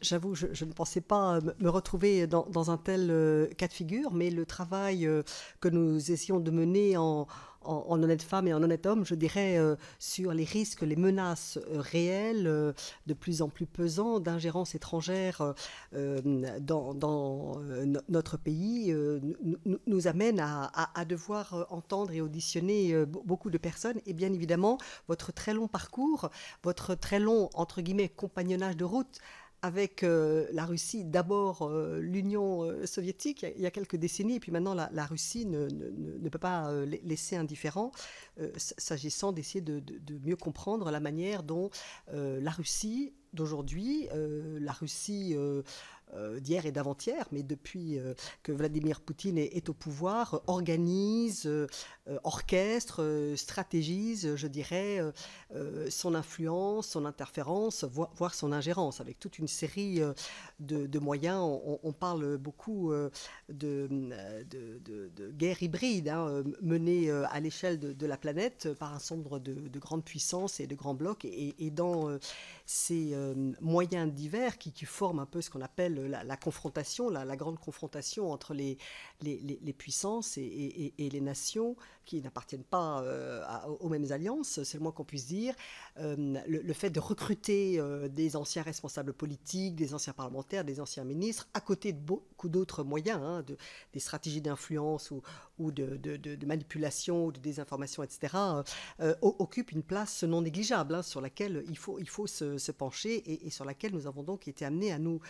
J'avoue, je ne pensais pas me retrouver dans un tel cas de figure, mais le travail que nous essayons de mener en honnête femme et en honnête homme, je dirais, sur les risques, les menaces réelles, de plus en plus pesants d'ingérence étrangère dans notre pays, nous amène à devoir entendre et auditionner beaucoup de personnes. Et bien évidemment, votre très long parcours, votre très long, entre guillemets, compagnonnage de route avec la Russie, d'abord l'Union soviétique, il y a quelques décennies, et puis maintenant la Russie ne peut pas laisser indifférent, s'agissant d'essayer de mieux comprendre la manière dont la Russie d'aujourd'hui, la Russie d'hier et d'avant-hier, mais depuis que Vladimir Poutine est au pouvoir, organise, orchestre, stratégise, je dirais, son influence, son interférence, voire son ingérence, avec toute une série de moyens. On parle beaucoup de guerre hybride menée à l'échelle de la planète par un certain nombre de grandes puissances et de grands blocs, et dans ces moyens divers qui forment un peu ce qu'on appelle la confrontation, la grande confrontation entre les puissances et les nations qui n'appartiennent pas aux mêmes alliances, c'est le moins qu'on puisse dire. Le fait de recruter des anciens responsables politiques, des anciens parlementaires, des anciens ministres, à côté de beaucoup d'autres moyens, des stratégies d'influence ou de manipulation, ou de désinformation, etc., occupe une place non négligeable sur laquelle il faut se pencher et sur laquelle nous avons donc été amenés à nous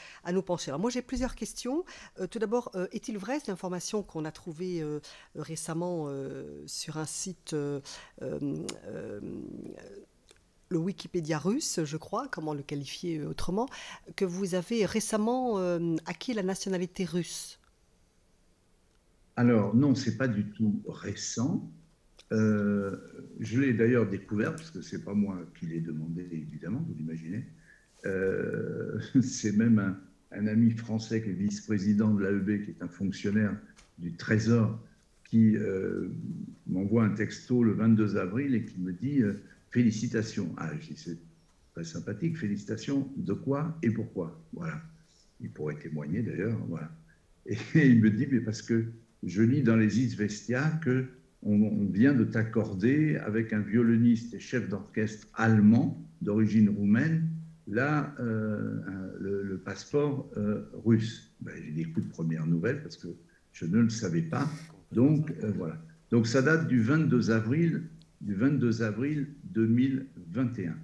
pencher. Alors moi j'ai plusieurs questions. Tout d'abord, est-il vrai, c'est l'information qu'on a trouvée récemment sur un site, le Wikipédia russe, je crois, comment le qualifier autrement, que vous avez récemment acquis la nationalité russe?
Alors, non, c'est pas du tout récent. Je l'ai d'ailleurs découvert, parce que c'est pas moi qui l'ai demandé, évidemment, vous l'imaginez. C'est même un ami français qui est vice-président de l'AEB, qui est un fonctionnaire du Trésor, qui m'envoie un texto le 22 avril et qui me dit félicitations. Ah, je dis c'est très sympathique, félicitations, de quoi et pourquoi? Voilà. Il pourrait témoigner d'ailleurs, voilà. Et il me dit, mais parce que je lis dans les Izvestia que on vient de t'accorder avec un violoniste et chef d'orchestre allemand d'origine roumaine, là, le passeport russe. Ben, j'ai des coups de première nouvelle parce que je ne le savais pas. Donc, voilà. Donc, ça date du 22 avril 2021.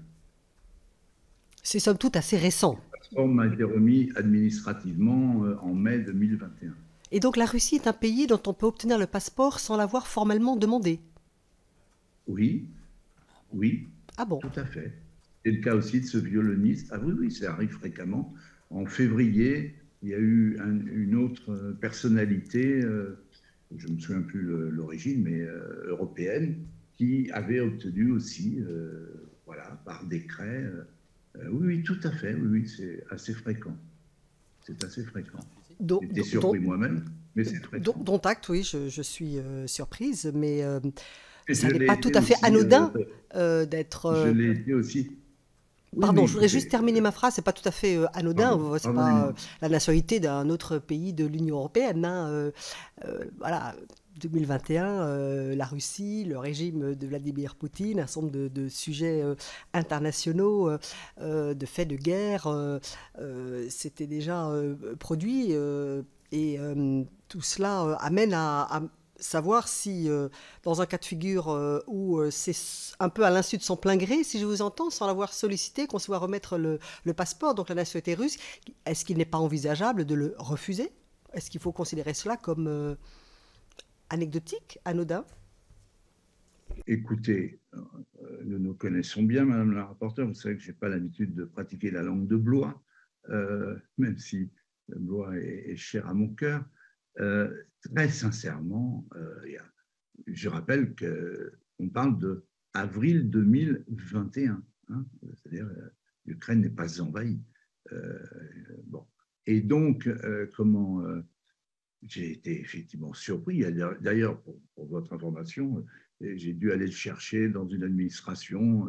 C'est somme toute assez récent.
Le passeport m'a été remis administrativement en mai 2021.
Et donc la Russie est un pays dont on peut obtenir le passeport sans l'avoir formellement demandé?
Oui, oui,
Ah bon?
tout à fait. C'est le cas aussi de ce violoniste. Ah oui, oui, ça arrive fréquemment. En février, il y a eu une autre personnalité, je ne me souviens plus l'origine, mais européenne, qui avait obtenu aussi, voilà, par décret. Oui, oui, tout à fait. Oui, oui, c'est assez fréquent. C'est assez fréquent. J'étais surpris moi-même, mais c'est fréquent.
Dont acte, oui, je suis surprise, mais ça
Je
n'est
l'ai
pas tout
été
à fait
aussi,
anodin
je
d'être...
l'ai été aussi. Oui,
Pardon,
mais
je voudrais
écoutez,
juste terminer ma phrase. C'est pas tout à fait anodin. C'est pas
pardonnez-moi.
la nationalité d'un autre pays de l'Union européenne. Voilà, 2021, la Russie, le régime de Vladimir Poutine, un certain nombre de sujets internationaux, de faits de guerre, c'était déjà produit. Et tout cela amène à savoir si, dans un cas de figure où c'est un peu à l'insu de son plein gré, si je vous entends, sans l'avoir sollicité, qu'on se voit remettre le passeport, donc la nationalité russe, est-ce qu'il n'est pas envisageable de le refuser? Est-ce qu'il faut considérer cela comme anecdotique, anodin?
Écoutez, nous nous connaissons bien, Madame la rapporteure. Vous savez que je n'ai pas l'habitude de pratiquer la langue de Blois, même si Blois est cher à mon cœur. Très sincèrement, je rappelle qu'on parle de avril 2021, hein, c'est-à-dire l'Ukraine n'est pas envahie. Bon, Et donc, j'ai été effectivement surpris. D'ailleurs, pour votre information, j'ai dû aller le chercher dans une administration.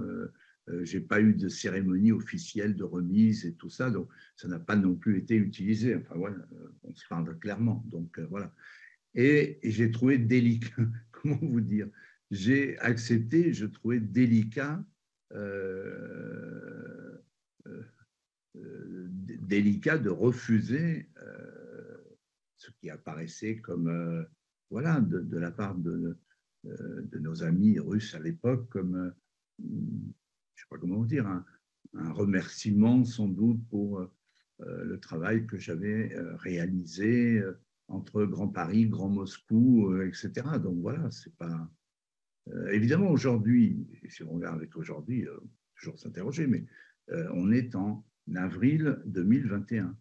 Je n'ai pas eu de cérémonie officielle de remise et tout ça, donc ça n'a pas non plus été utilisé. Enfin voilà, on se parle clairement. Donc voilà. Et j'ai trouvé délicat, comment vous dire, j'ai accepté, je trouvais délicat, euh, euh, délicat de refuser ce qui apparaissait comme, voilà, de la part de nos amis russes à l'époque, comme, je ne sais pas comment vous dire, un remerciement sans doute pour le travail que j'avais réalisé entre Grand Paris, Grand Moscou, etc. Donc voilà, c'est pas. Évidemment, aujourd'hui, si on regarde avec aujourd'hui, toujours s'interroger, mais on est en avril 2021.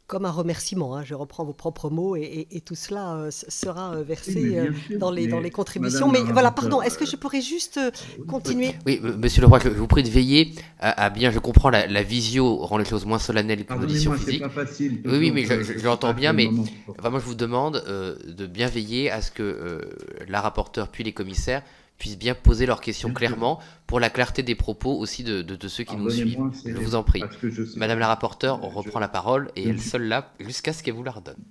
Comme un remerciement, hein, je reprends vos propres mots, et tout cela sera
Oui, mais
versé
bien sûr,
dans
mais
les contributions.
Madame
Mais
la
voilà, pardon,
rapporteure,
est-ce que je pourrais juste
oui,
continuer?
Oui, monsieur Leroy, je vous prie de veiller à bien, je comprends, la visio rend les choses moins solennelles qu'une audition
pardonnez-moi, c'est
physique.
pas facile,
Oui, oui,
toujours,
mais je
c'est
l'entends
pas
bien,
le
mais
moment pour
enfin,
ça.
moi je vous demande de bien veiller à ce que la rapporteure puis les commissaires puissent bien poser leurs questions
Bien sûr,
clairement pour la clarté des propos aussi de ceux qui nous suivent.
pardonnez-moi,
Je
c'est
vous en prie.
parce que je sais
Madame la
pas.
rapporteure reprend la parole et
Je ne
elle
suis
seule là jusqu'à ce qu'elle vous la redonne.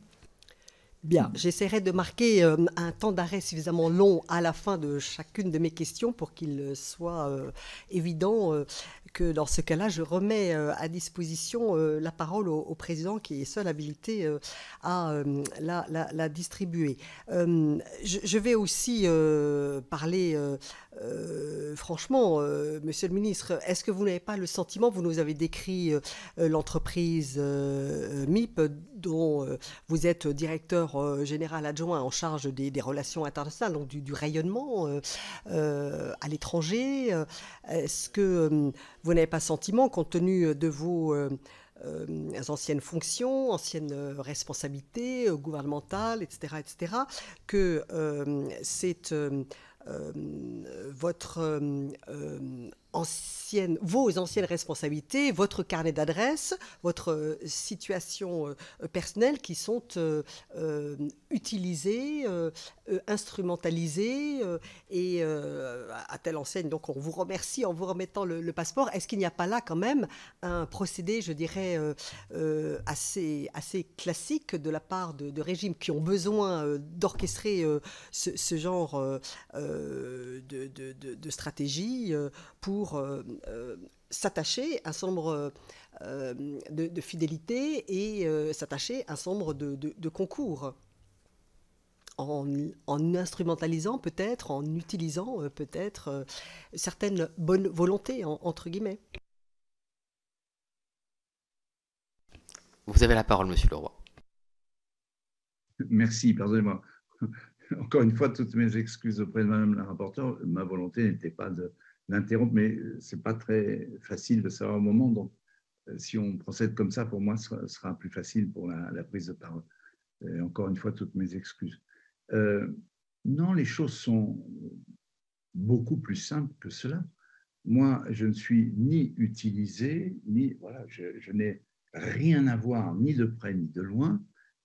Bien, j'essaierai de marquer un temps d'arrêt suffisamment long à la fin de chacune de mes questions pour qu'il soit évident que dans ce cas-là, je remets à disposition la parole au président qui est seul habilité à la distribuer. Je vais aussi parler franchement, Monsieur le ministre. Est-ce que vous n'avez pas le sentiment, vous nous avez décrit l'entreprise MIP dont vous êtes directeur général adjoint en charge des relations internationales, donc du rayonnement à l'étranger. Est-ce que vous n'avez pas sentiment, compte tenu de vos anciennes fonctions, anciennes responsabilités gouvernementales, etc., que c'est votre vos anciennes responsabilités, votre carnet d'adresses, votre situation personnelle qui sont utilisées, instrumentalisées et à telle enseigne. Donc on vous remercie en vous remettant le passeport. Est-ce qu'il n'y a pas là quand même un procédé, je dirais, assez classique de la part de régimes qui ont besoin d'orchestrer ce genre de stratégie pour s'attacher à un certain nombre de fidélités et s'attacher à un certain nombre de concours en instrumentalisant peut-être, en utilisant peut-être certaines bonnes volontés, entre guillemets.
Vous avez la parole, monsieur Leroy.
Merci, pardonnez-moi. Encore une fois, toutes mes excuses auprès de Madame la rapporteure. Ma volonté n'était pas d'interrompre, mais ce n'est pas très facile de savoir au moment. Donc, si on procède comme ça, pour moi, ce sera plus facile pour la prise de parole. Et encore une fois, toutes mes excuses. Non, les choses sont beaucoup plus simples que cela. Moi, je ne suis ni utilisé, ni voilà, je n'ai rien à voir, ni de près ni de loin,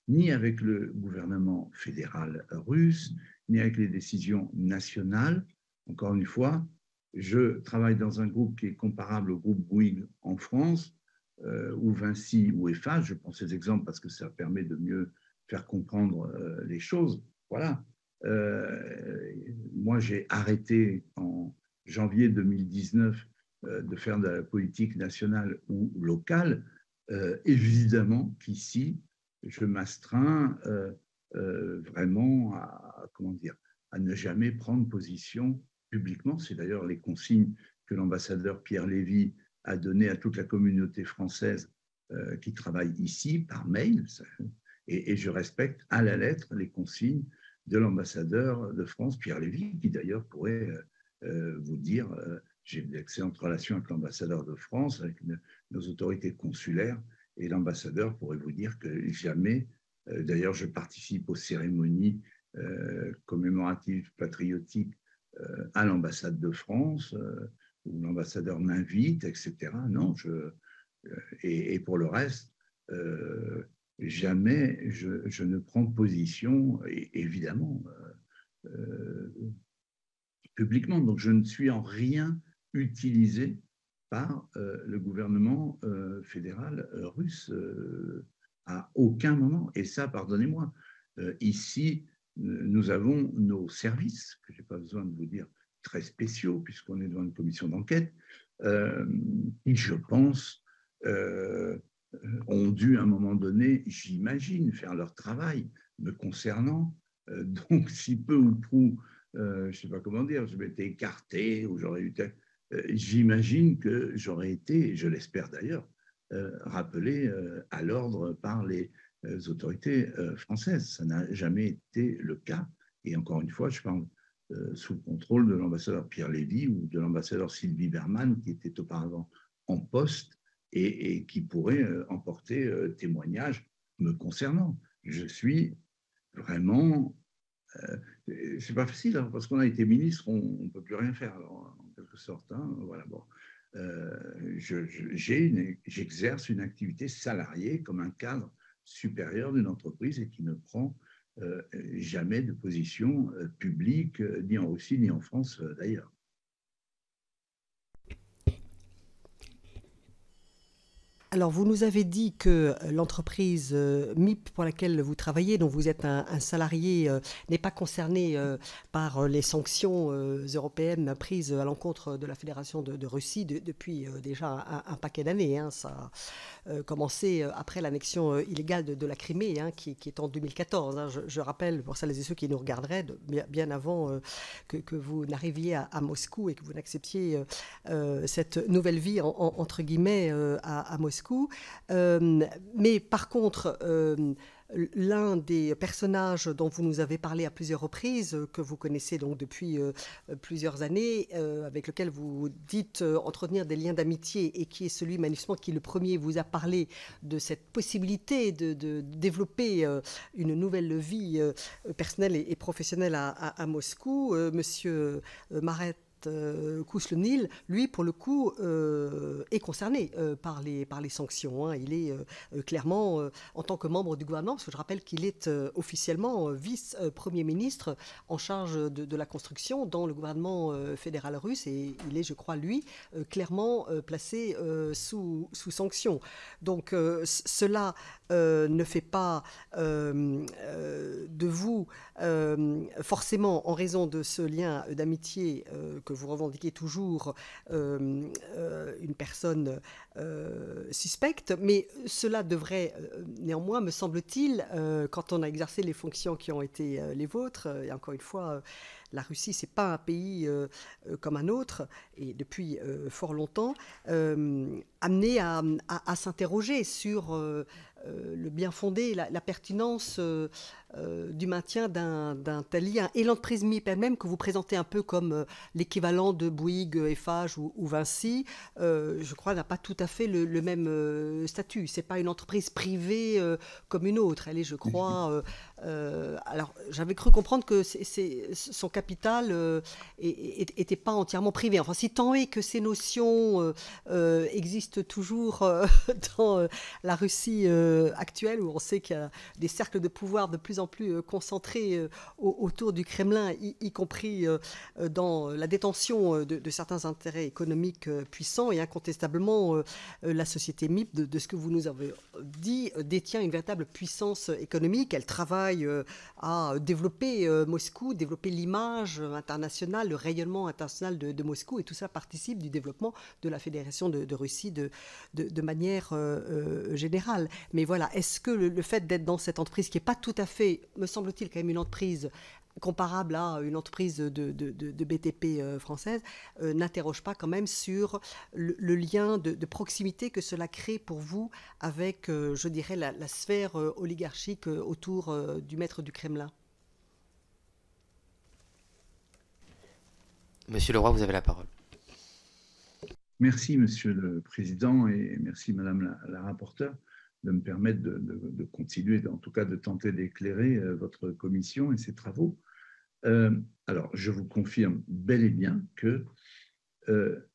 ni avec le gouvernement fédéral russe, ni avec les décisions nationales. Encore une fois, je travaille dans un groupe qui est comparable au groupe Bouygues en France, ou Vinci ou Eiffage. Je prends ces exemples parce que ça permet de mieux faire comprendre les choses. Voilà. Moi, j'ai arrêté en janvier 2019 de faire de la politique nationale ou locale. Évidemment qu'ici, je m'astreins vraiment comment dire, à ne jamais prendre position publiquement. C'est d'ailleurs les consignes que l'ambassadeur Pierre Lévy a données à toute la communauté française qui travaille ici par mail. Et je respecte à la lettre les consignes de l'ambassadeur de France, Pierre Lévy, qui d'ailleurs pourrait vous dire j'ai d'excellentes relations avec l'ambassadeur de France, avec nos autorités consulaires, et l'ambassadeur pourrait vous dire que jamais, d'ailleurs je participe aux cérémonies commémoratives patriotiques à l'ambassade de France, où l'ambassadeur m'invite, etc. Non, Et pour le reste, jamais je ne prends position, évidemment, publiquement. Donc, je ne suis en rien utilisé par le gouvernement fédéral russe à aucun moment. Et ça, pardonnez-moi, ici, nous avons nos services, que je n'ai pas besoin de vous dire très spéciaux, puisqu'on est devant une commission d'enquête, qui, je pense, ont dû à un moment donné, j'imagine, faire leur travail me concernant. Donc, si peu ou prou, je ne sais pas comment dire, je m'étais écarté ou j'aurais eu... J'imagine que j'aurais été, je l'espère d'ailleurs, rappelé à l'ordre par les autorités françaises. Ça n'a jamais été le cas. Et encore une fois, je parle sous le contrôle de l'ambassadeur Pierre Lévy ou de l'ambassadeur Sylvie Berman, qui était auparavant en poste et qui pourrait emporter témoignage me concernant. Je suis vraiment... c'est pas facile, hein, parce qu'on a été ministre, on ne peut plus rien faire, alors, en quelque sorte. Hein, voilà, bon. J'exerce une activité salariée comme un cadre supérieur d'une entreprise et qui ne prend jamais de position publique, ni en Russie, ni en France d'ailleurs.
Alors, vous nous avez dit que l'entreprise MIP pour laquelle vous travaillez, dont vous êtes un salarié, n'est pas concernée par les sanctions européennes prises à l'encontre de la Fédération de Russie depuis déjà un paquet d'années. Hein. Ça a commencé après l'annexion illégale de la Crimée, hein, qui est en 2014. Hein. Je rappelle, pour celles et ceux qui nous regarderaient, bien avant que vous n'arriviez à Moscou et que vous n'acceptiez cette nouvelle vie, entre guillemets, à Moscou. Mais par contre, l'un des personnages dont vous nous avez parlé à plusieurs reprises, que vous connaissez donc depuis plusieurs années, avec lequel vous dites entretenir des liens d'amitié et qui est celui manifestement qui le premier vous a parlé de cette possibilité de développer une nouvelle vie personnelle et professionnelle à Moscou, Monsieur Maret Kouchlnil, lui, pour le coup, est concerné par les sanctions. Hein. Il est clairement, en tant que membre du gouvernement, parce que je rappelle qu'il est officiellement vice-premier ministre en charge de la construction dans le gouvernement fédéral russe, et il est, je crois, lui, clairement placé sous sanction. Donc, cela ne fait pas de vous, forcément, en raison de ce lien d'amitié que vous revendiquez toujours, une personne suspecte, mais cela devrait néanmoins, me semble-t-il, quand on a exercé les fonctions qui ont été les vôtres, et encore une fois, la Russie, ce n'est pas un pays comme un autre, et depuis fort longtemps, amené à s'interroger sur le bien fondé, la pertinence du maintien d'un tel lien. Et l'entreprise MIP elle-même, que vous présentez un peu comme l'équivalent de Bouygues, Eiffage ou Vinci, je crois, n'a pas tout à fait le même statut. Ce n'est pas une entreprise privée comme une autre. Elle est, je crois... alors, j'avais cru comprendre que son capital n'était pas entièrement privé. Enfin, si tant est que ces notions existent toujours dans la Russie actuelle, où on sait qu'il y a des cercles de pouvoir de plus en plus concentrés autour du Kremlin, y compris dans la détention de certains intérêts économiques puissants. Et incontestablement, la société MIP, de ce que vous nous avez dit, détient une véritable puissance économique. Elle travaille à développer Moscou, développer l'image internationale, le rayonnement international de Moscou, et tout ça participe du développement de la Fédération de Russie de manière générale. Mais voilà, est-ce que le fait d'être dans cette entreprise qui n'est pas tout à fait, me semble-t-il, quand même une entreprise comparable à une entreprise de BTP française, n'interroge pas quand même sur le lien de proximité que cela crée pour vous avec, je dirais, la sphère oligarchique autour du maître du Kremlin?
Monsieur Leroy, vous avez la parole.
Merci, Monsieur le Président, et merci, Madame la rapporteure, de me permettre de continuer, en tout cas de tenter d'éclairer votre commission et ses travaux. Alors, je vous confirme bel et bien que,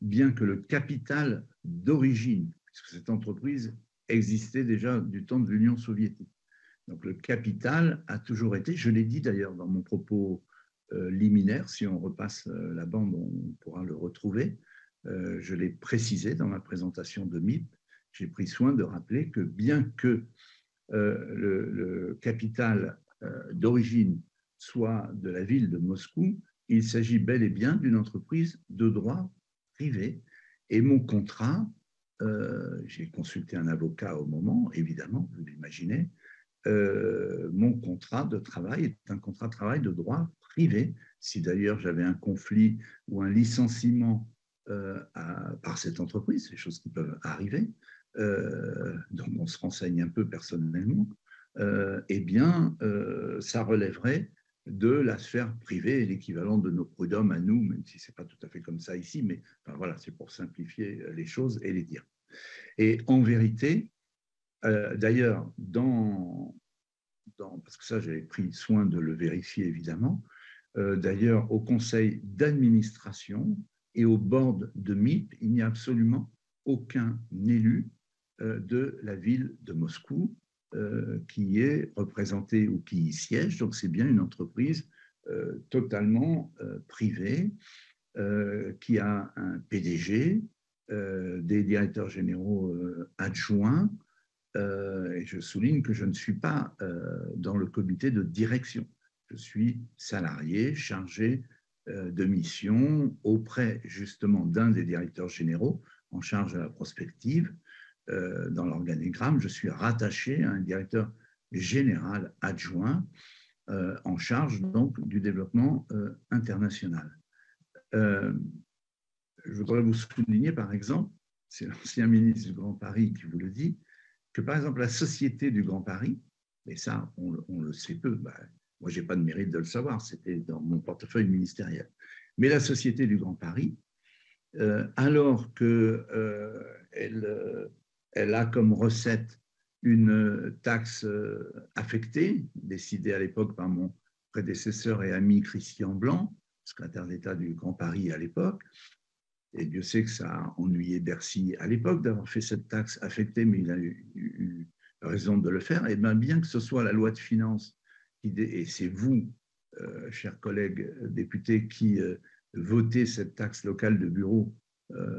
bien que le capital d'origine puisque cette entreprise existait déjà du temps de l'Union soviétique. Donc le capital a toujours été, je l'ai dit d'ailleurs dans mon propos liminaire, si on repasse la bande, on pourra le retrouver, je l'ai précisé dans ma présentation de MIP, j'ai pris soin de rappeler que bien que le capital d'origine soit de la ville de Moscou, il s'agit bel et bien d'une entreprise de droit privé. Et mon contrat, j'ai consulté un avocat au moment, évidemment, vous l'imaginez, mon contrat de travail est un contrat de travail de droit privé. Si d'ailleurs j'avais un conflit ou un licenciement par cette entreprise, c'est des choses qui peuvent arriver, donc on se renseigne un peu personnellement, eh bien, ça relèverait de la sphère privée, l'équivalent de nos prud'hommes à nous, même si ce n'est pas tout à fait comme ça ici, mais enfin, voilà, c'est pour simplifier les choses et les dire. Et en vérité, d'ailleurs, parce que ça, j'avais pris soin de le vérifier évidemment, d'ailleurs, au conseil d'administration et au board de MIP, il n'y a absolument aucun élu de la ville de Moscou qui est représenté ou qui y siège. Donc, c'est bien une entreprise totalement privée qui a un PDG, des directeurs généraux adjoints. Et je souligne que je ne suis pas dans le comité de direction. Je suis salarié, chargé de mission auprès justement d'un des directeurs généraux en charge de la prospective. Dans l'organigramme, je suis rattaché à un directeur général adjoint en charge donc du développement international. Je voudrais vous souligner par exemple, c'est l'ancien ministre du Grand Paris qui vous le dit, que par exemple la Société du Grand Paris, et ça on le sait peu, moi je n'ai pas de mérite de le savoir, c'était dans mon portefeuille ministériel, mais la Société du Grand Paris, alors qu'elle a comme recette une taxe affectée, décidée à l'époque par mon prédécesseur et ami Christian Blanc, secrétaire d'État du Grand Paris à l'époque, et Dieu sait que ça a ennuyé Bercy à l'époque d'avoir fait cette taxe affectée, mais il a eu raison de le faire. Et bien que ce soit la loi de finances, et c'est vous, chers collègues députés, qui votez cette taxe locale de bureau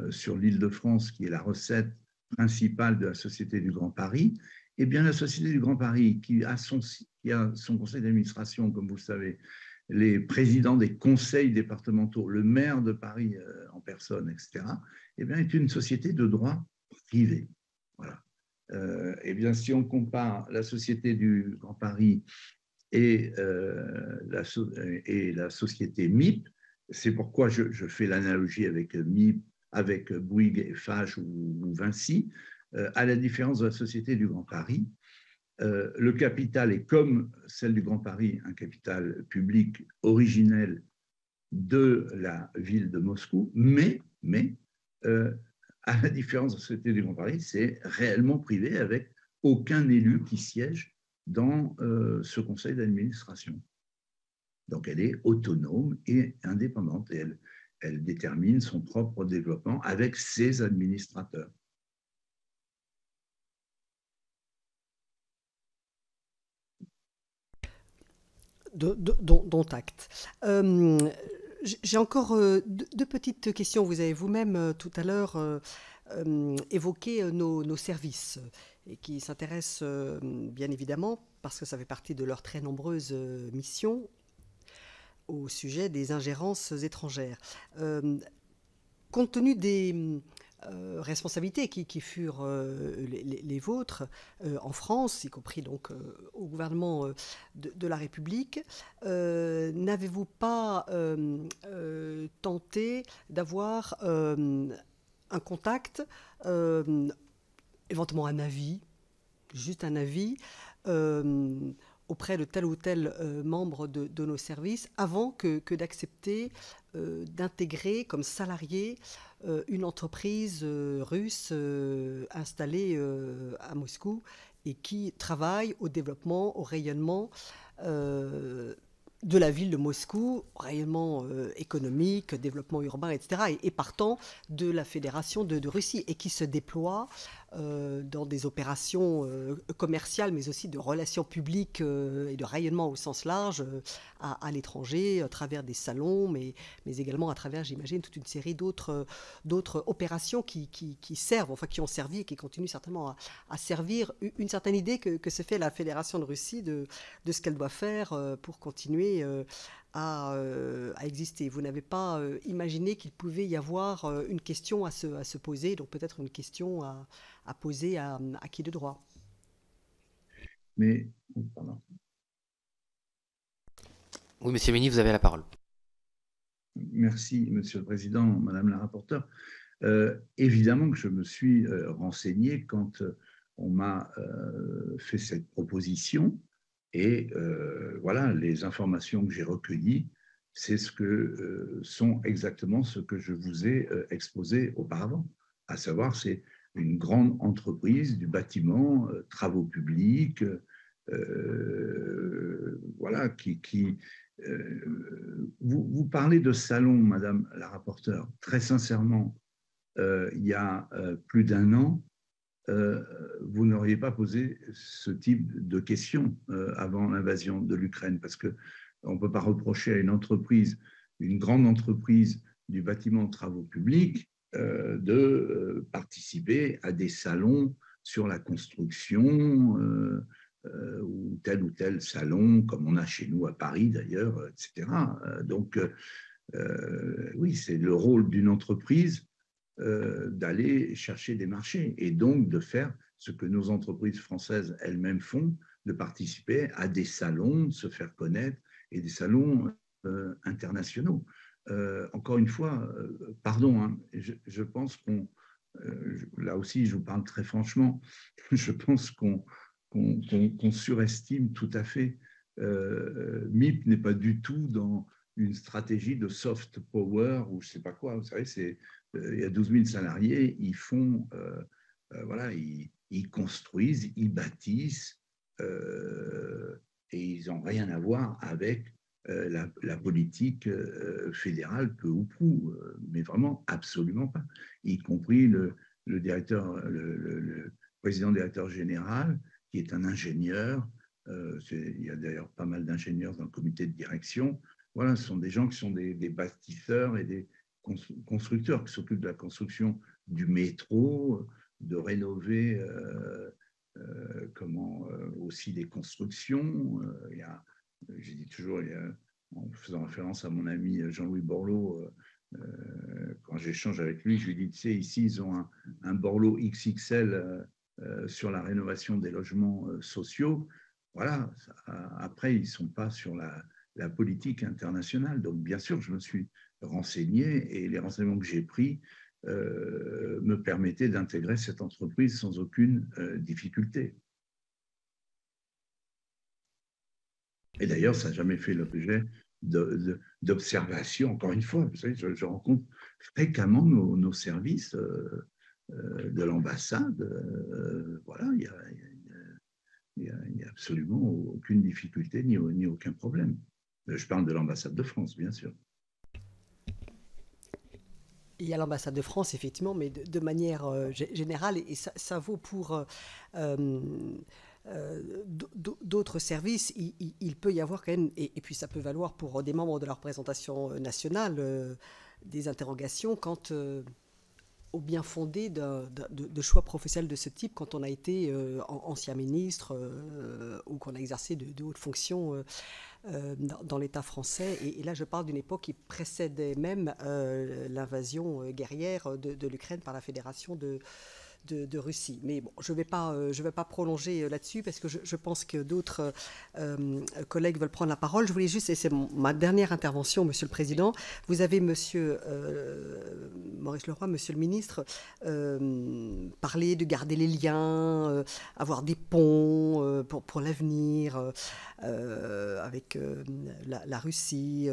sur l'Île-de-France, qui est la recette principale de la Société du Grand Paris, eh bien la Société du Grand Paris, qui a son conseil d'administration, comme vous le savez, les présidents des conseils départementaux, le maire de Paris en personne, etc., eh bien, est une société de droit privé. Voilà. Eh bien, si on compare la Société du Grand Paris et la société MIP, c'est pourquoi je fais l'analogie avec MIP, avec Bouygues, Eiffage ou Vinci, à la différence de la Société du Grand Paris. Le capital est, comme celle du Grand Paris, un capital public originel de la ville de Moscou, mais à la différence de la Société du Grand Paris, c'est réellement privé avec aucun élu qui siège dans ce conseil d'administration. Donc elle est autonome et indépendante et elle détermine son propre développement avec ses administrateurs.
Dont acte. J'ai encore deux petites questions. Vous avez vous-même tout à l'heure évoqué nos services et qui s'intéressent bien évidemment, parce que ça fait partie de leurs très nombreuses missions, au sujet des ingérences étrangères. Compte tenu des responsabilités qui furent les vôtres en France, y compris donc au gouvernement de la République, n'avez-vous pas tenté d'avoir un contact, éventuellement un avis, juste un avis, auprès de tel ou tel membre de nos services avant que d'accepter d'intégrer comme salarié une entreprise russe installée à Moscou et qui travaille au développement, au rayonnement de la ville de Moscou, rayonnement économique, développement urbain, etc., et partant de la Fédération de Russie, et qui se déploie dans des opérations commerciales, mais aussi de relations publiques et de rayonnement au sens large à l'étranger, à travers des salons, mais également à travers, j'imagine, toute une série d'autres opérations qui servent, enfin qui ont servi et qui continuent certainement à servir une certaine idée que se fait la Fédération de Russie de ce qu'elle doit faire pour continuer à exister. Vous n'avez pas imaginé qu'il pouvait y avoir une question à se poser, donc peut-être une question à poser à qui de droit.
Mais, pardon.
Oui, monsieur le ministre, vous avez la parole.
Merci, Monsieur le Président, Madame la rapporteure. Évidemment que je me suis renseigné quand on m'a fait cette proposition, et voilà, les informations que j'ai recueillies, c'est sont exactement ce que je vous ai exposé auparavant, à savoir c'est une grande entreprise du bâtiment, travaux publics, voilà, vous parlez de salon, Madame la rapporteure. Très sincèrement, il y a plus d'un an, vous n'auriez pas posé ce type de questions avant l'invasion de l'Ukraine, parce qu'on ne peut pas reprocher à une entreprise, une grande entreprise du bâtiment de travaux publics, de participer à des salons sur la construction, ou tel salon, comme on a chez nous à Paris d'ailleurs, etc. Donc, oui, c'est le rôle d'une entreprise d'aller chercher des marchés et donc de faire ce que nos entreprises françaises elles-mêmes font, de participer à des salons, de se faire connaître, et des salons internationaux. Encore une fois, pardon, hein, je pense là aussi je vous parle très franchement, je pense qu'on surestime tout à fait. MIP n'est pas du tout dans une stratégie de soft power ou je ne sais pas quoi. Vous savez, il y a 12 000 salariés, ils font, voilà, ils construisent, ils bâtissent, et ils n'ont rien à voir avec la politique fédérale, peu ou prou, mais vraiment absolument pas. Y compris le directeur, le président directeur général, qui est un ingénieur. Il y a d'ailleurs pas mal d'ingénieurs dans le comité de direction. Voilà, ce sont des gens qui sont des bâtisseurs et des constructeurs qui s'occupent de la construction du métro, de rénover aussi des constructions. J'ai dit toujours, en faisant référence à mon ami Jean-Louis Borloo, quand j'échange avec lui, je lui dis, tu sais, ici, ils ont un Borloo XXL sur la rénovation des logements sociaux. Voilà, après, ils ne sont pas sur la politique internationale. Donc, bien sûr, je me suis renseigné et les renseignements que j'ai pris me permettaient d'intégrer cette entreprise sans aucune difficulté. Et d'ailleurs, ça n'a jamais fait l'objet d'observation. Encore une fois, vous savez, je rencontre fréquemment nos services de l'ambassade. Voilà, il n'y a absolument aucune difficulté ni aucun problème. Je parle de l'ambassade de France, bien sûr.
Il y a l'ambassade de France, effectivement, mais de manière générale, et ça vaut pour d'autres services. Il peut y avoir quand même, et puis ça peut valoir pour des membres de la représentation nationale, des interrogations quant au bien fondé de choix professionnels de ce type quand on a été ancien ministre ou qu'on a exercé de hautes fonctions dans l'État français. Et là, je parle d'une époque qui précédait même l'invasion guerrière de l'Ukraine par la Fédération de Russie. Mais bon, je vais pas prolonger là-dessus parce que je pense que d'autres collègues veulent prendre la parole. Je voulais juste, et c'est ma dernière intervention, Monsieur le Président, vous avez, Monsieur Maurice Leroy, Monsieur le Ministre, parlé de garder les liens, avoir des ponts pour l'avenir avec la Russie,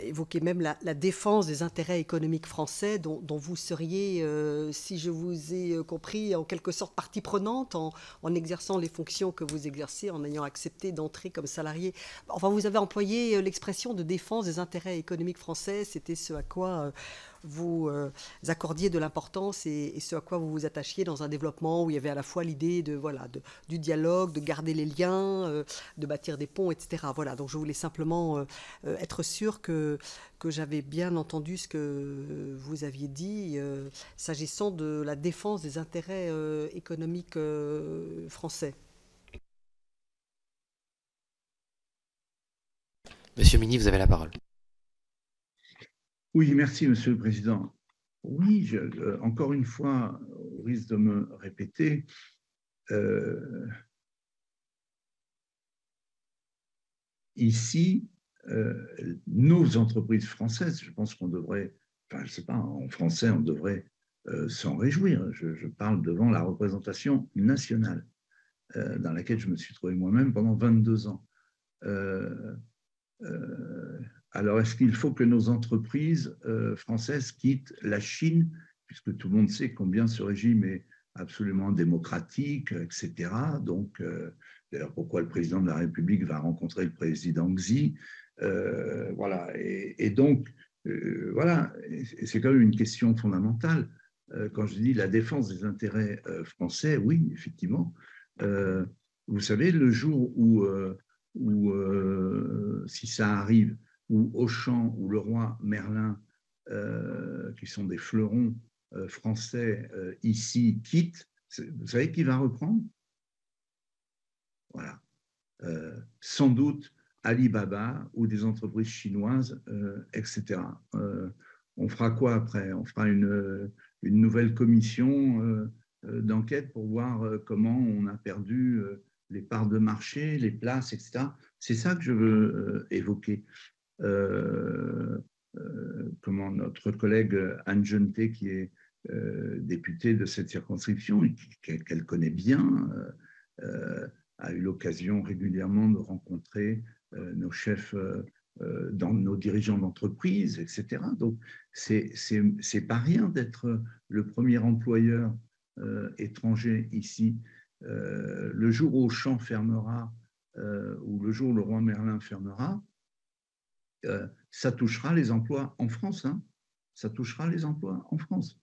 évoqué même la défense des intérêts économiques français dont vous seriez, si je vous ai compris, en quelque sorte partie prenante en exerçant les fonctions que vous exercez, en ayant accepté d'entrer comme salarié. Enfin, vous avez employé l'expression de défense des intérêts économiques français. C'était ce à quoi vous accordiez de l'importance et ce à quoi vous vous attachiez dans un développement où il y avait à la fois l'idée du dialogue, de garder les liens, de bâtir des ponts, etc. Voilà, donc je voulais simplement être sûr que j'avais bien entendu ce que vous aviez dit s'agissant de la défense des intérêts économiques français.
Monsieur Mini, vous avez la parole.
Oui, merci, Monsieur le Président. Oui, encore une fois, au risque de me répéter, ici, nos entreprises françaises, je pense qu'on devrait, enfin, je ne sais pas, en français, on devrait s'en réjouir. Je parle devant la représentation nationale, dans laquelle je me suis trouvé moi-même pendant 22 ans. Alors, est-ce qu'il faut que nos entreprises françaises quittent la Chine, puisque tout le monde sait combien ce régime est absolument démocratique, etc. Donc, d'ailleurs, pourquoi le président de la République va rencontrer le président Xi, voilà. Et donc, voilà, c'est quand même une question fondamentale. Quand je dis la défense des intérêts français, oui, effectivement. Vous savez, le jour où si ça arrive, où Auchan ou Leroy Merlin, qui sont des fleurons français ici, quittent, vous savez qui va reprendre? Voilà. Sans doute Alibaba ou des entreprises chinoises, etc. On fera quoi après? On fera une nouvelle commission d'enquête pour voir comment on a perdu les parts de marché, les places, etc. C'est ça que je veux évoquer. Comment notre collègue Anne Jeuneté, qui est députée de cette circonscription et qu'elle connaît bien, a eu l'occasion régulièrement de rencontrer nos chefs, dans nos dirigeants d'entreprise, etc. Donc, c'est pas rien d'être le premier employeur étranger ici. Le jour où Auchan fermera, ou le jour où Leroy Merlin fermera, ça touchera les emplois en France. Hein. Ça touchera les emplois en France,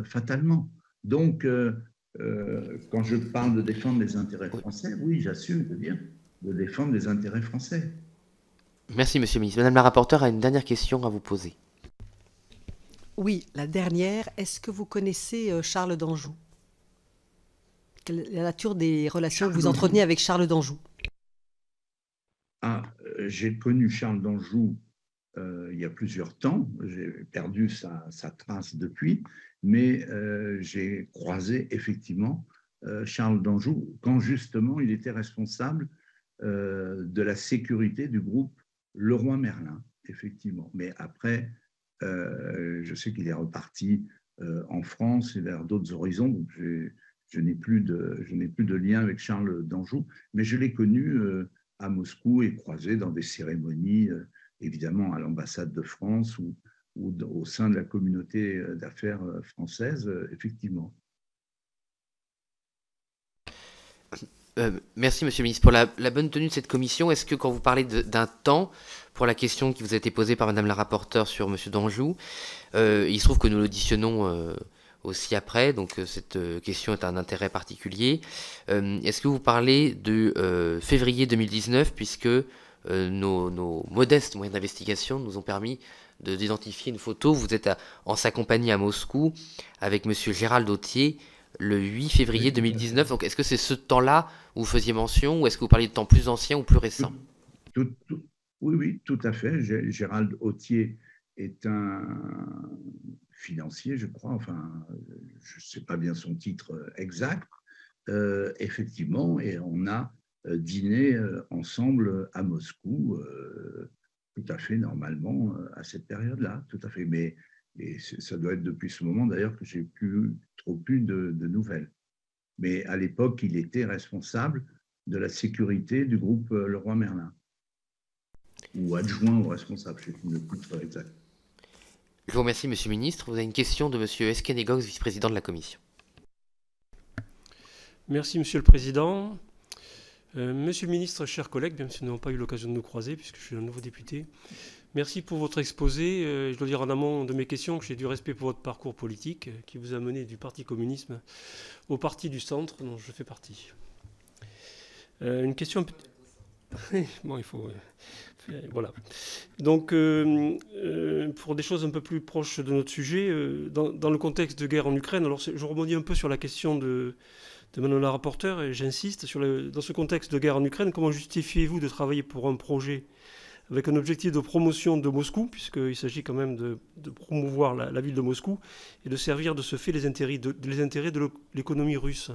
fatalement. Donc, quand je parle de défendre les intérêts français, oui, j'assume de dire de défendre les intérêts français.
Merci, monsieur le ministre. Madame la rapporteure a une dernière question à vous poser.
Oui, la dernière. Est-ce que vous connaissez Charles d'Anjou? Quelle est la nature des relations que vous entretenez avec Charles d'Anjou?
J'ai connu Charles d'Anjou il y a plusieurs temps. J'ai perdu sa trace depuis, mais j'ai croisé effectivement Charles d'Anjou quand justement il était responsable de la sécurité du groupe Leroy Merlin, effectivement. Mais après, je sais qu'il est reparti en France et vers d'autres horizons, donc je n'ai plus de lien avec Charles d'Anjou, mais je l'ai connu à Moscou et croisé dans des cérémonies, évidemment à l'ambassade de France ou au sein de la communauté d'affaires française, effectivement.
Merci, monsieur le ministre, pour la bonne tenue de cette commission. Est-ce que quand vous parlez d'un temps pour la question qui vous a été posée par madame la rapporteure sur monsieur d'Anjou, il se trouve que nous l'auditionnons aussi après, donc cette question est un intérêt particulier. Est-ce que vous parlez de février 2019, puisque nos modestes moyens d'investigation nous ont permis d'identifier une photo. Vous êtes en sa compagnie à Moscou avec monsieur Gérald Authier le 8 février 2019. Donc est-ce que c'est ce temps-là où vous faisiez mention, ou est-ce que vous parliez de temps plus ancien ou plus récent?
Oui, tout à fait. Gérald Authier est un financier, je crois, enfin, je ne sais pas bien son titre exact, effectivement, et on a dîné ensemble à Moscou, tout à fait normalement à cette période-là, tout à fait. Mais ça doit être depuis ce moment d'ailleurs que j'ai plus trop eu de nouvelles. Mais à l'époque, il était responsable de la sécurité du groupe Leroy Merlin. ou adjoint au responsable, je ne sais plus le titre exact.
Je vous remercie, Monsieur le Ministre. Vous avez une question de Monsieur Eskenegox, vice-président de la Commission.
Merci, Monsieur le Président. Monsieur le Ministre, chers collègues, même si nous n'avons pas eu l'occasion de nous croiser, puisque je suis un nouveau député, merci pour votre exposé. Je dois dire en amont de mes questions que j'ai du respect pour votre parcours politique, qui vous a mené du Parti communisme au Parti du Centre, dont je fais partie. Une question... bon, il faut... voilà. Donc, pour des choses un peu plus proches de notre sujet, dans le contexte de guerre en Ukraine, alors je rebondis un peu sur la question de Madame la rapporteure, et j'insiste, dans ce contexte de guerre en Ukraine, comment justifiez-vous de travailler pour un projet avec un objectif de promotion de Moscou, puisqu'il s'agit quand même de promouvoir la ville de Moscou, et de servir de ce fait les intérêts de l'économie russe.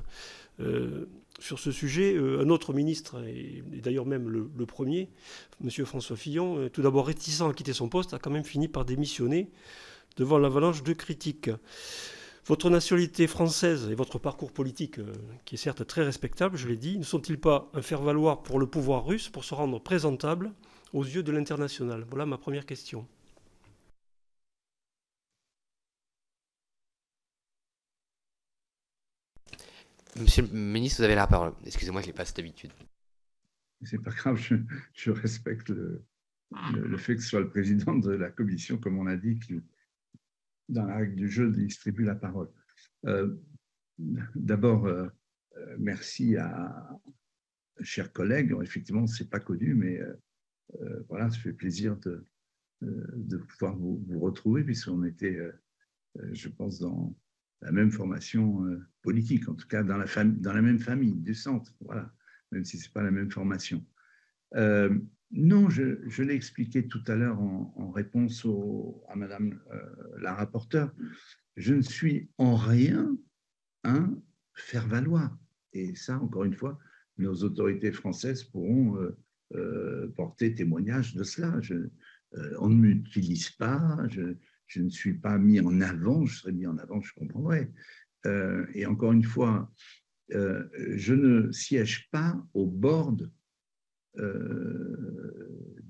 Sur ce sujet, un autre ministre, et d'ailleurs même le premier, M. François Fillon, tout d'abord réticent à quitter son poste, a quand même fini par démissionner devant l'avalanche de critiques. Votre nationalité française et votre parcours politique, qui est certes très respectable, je l'ai dit, ne sont-ils pas un faire-valoir pour le pouvoir russe pour se rendre présentable aux yeux de l'international? Voilà ma première question.
Monsieur le Ministre, vous avez la parole. Excusez-moi, je n'ai pas cette habitude.
C'est pas grave, je respecte le fait que ce soit le président de la commission, comme on l'a dit, qui, dans la règle du jeu, distribue la parole. D'abord, merci à chers collègues. Effectivement, ce n'est pas connu, mais voilà, ça fait plaisir de pouvoir vous retrouver, puisqu'on était, je pense, dans la même formation politique, en tout cas dans la même famille du centre, voilà, même si ce n'est pas la même formation. Non, je l'ai expliqué tout à l'heure en réponse à Madame la rapporteure, je ne suis en rien un faire-valoir. Et ça, encore une fois, nos autorités françaises pourront porter témoignage de cela. On ne m'utilise pas, je ne suis pas mis en avant, je serais mis en avant, je comprendrais. Et encore une fois, je ne siège pas au board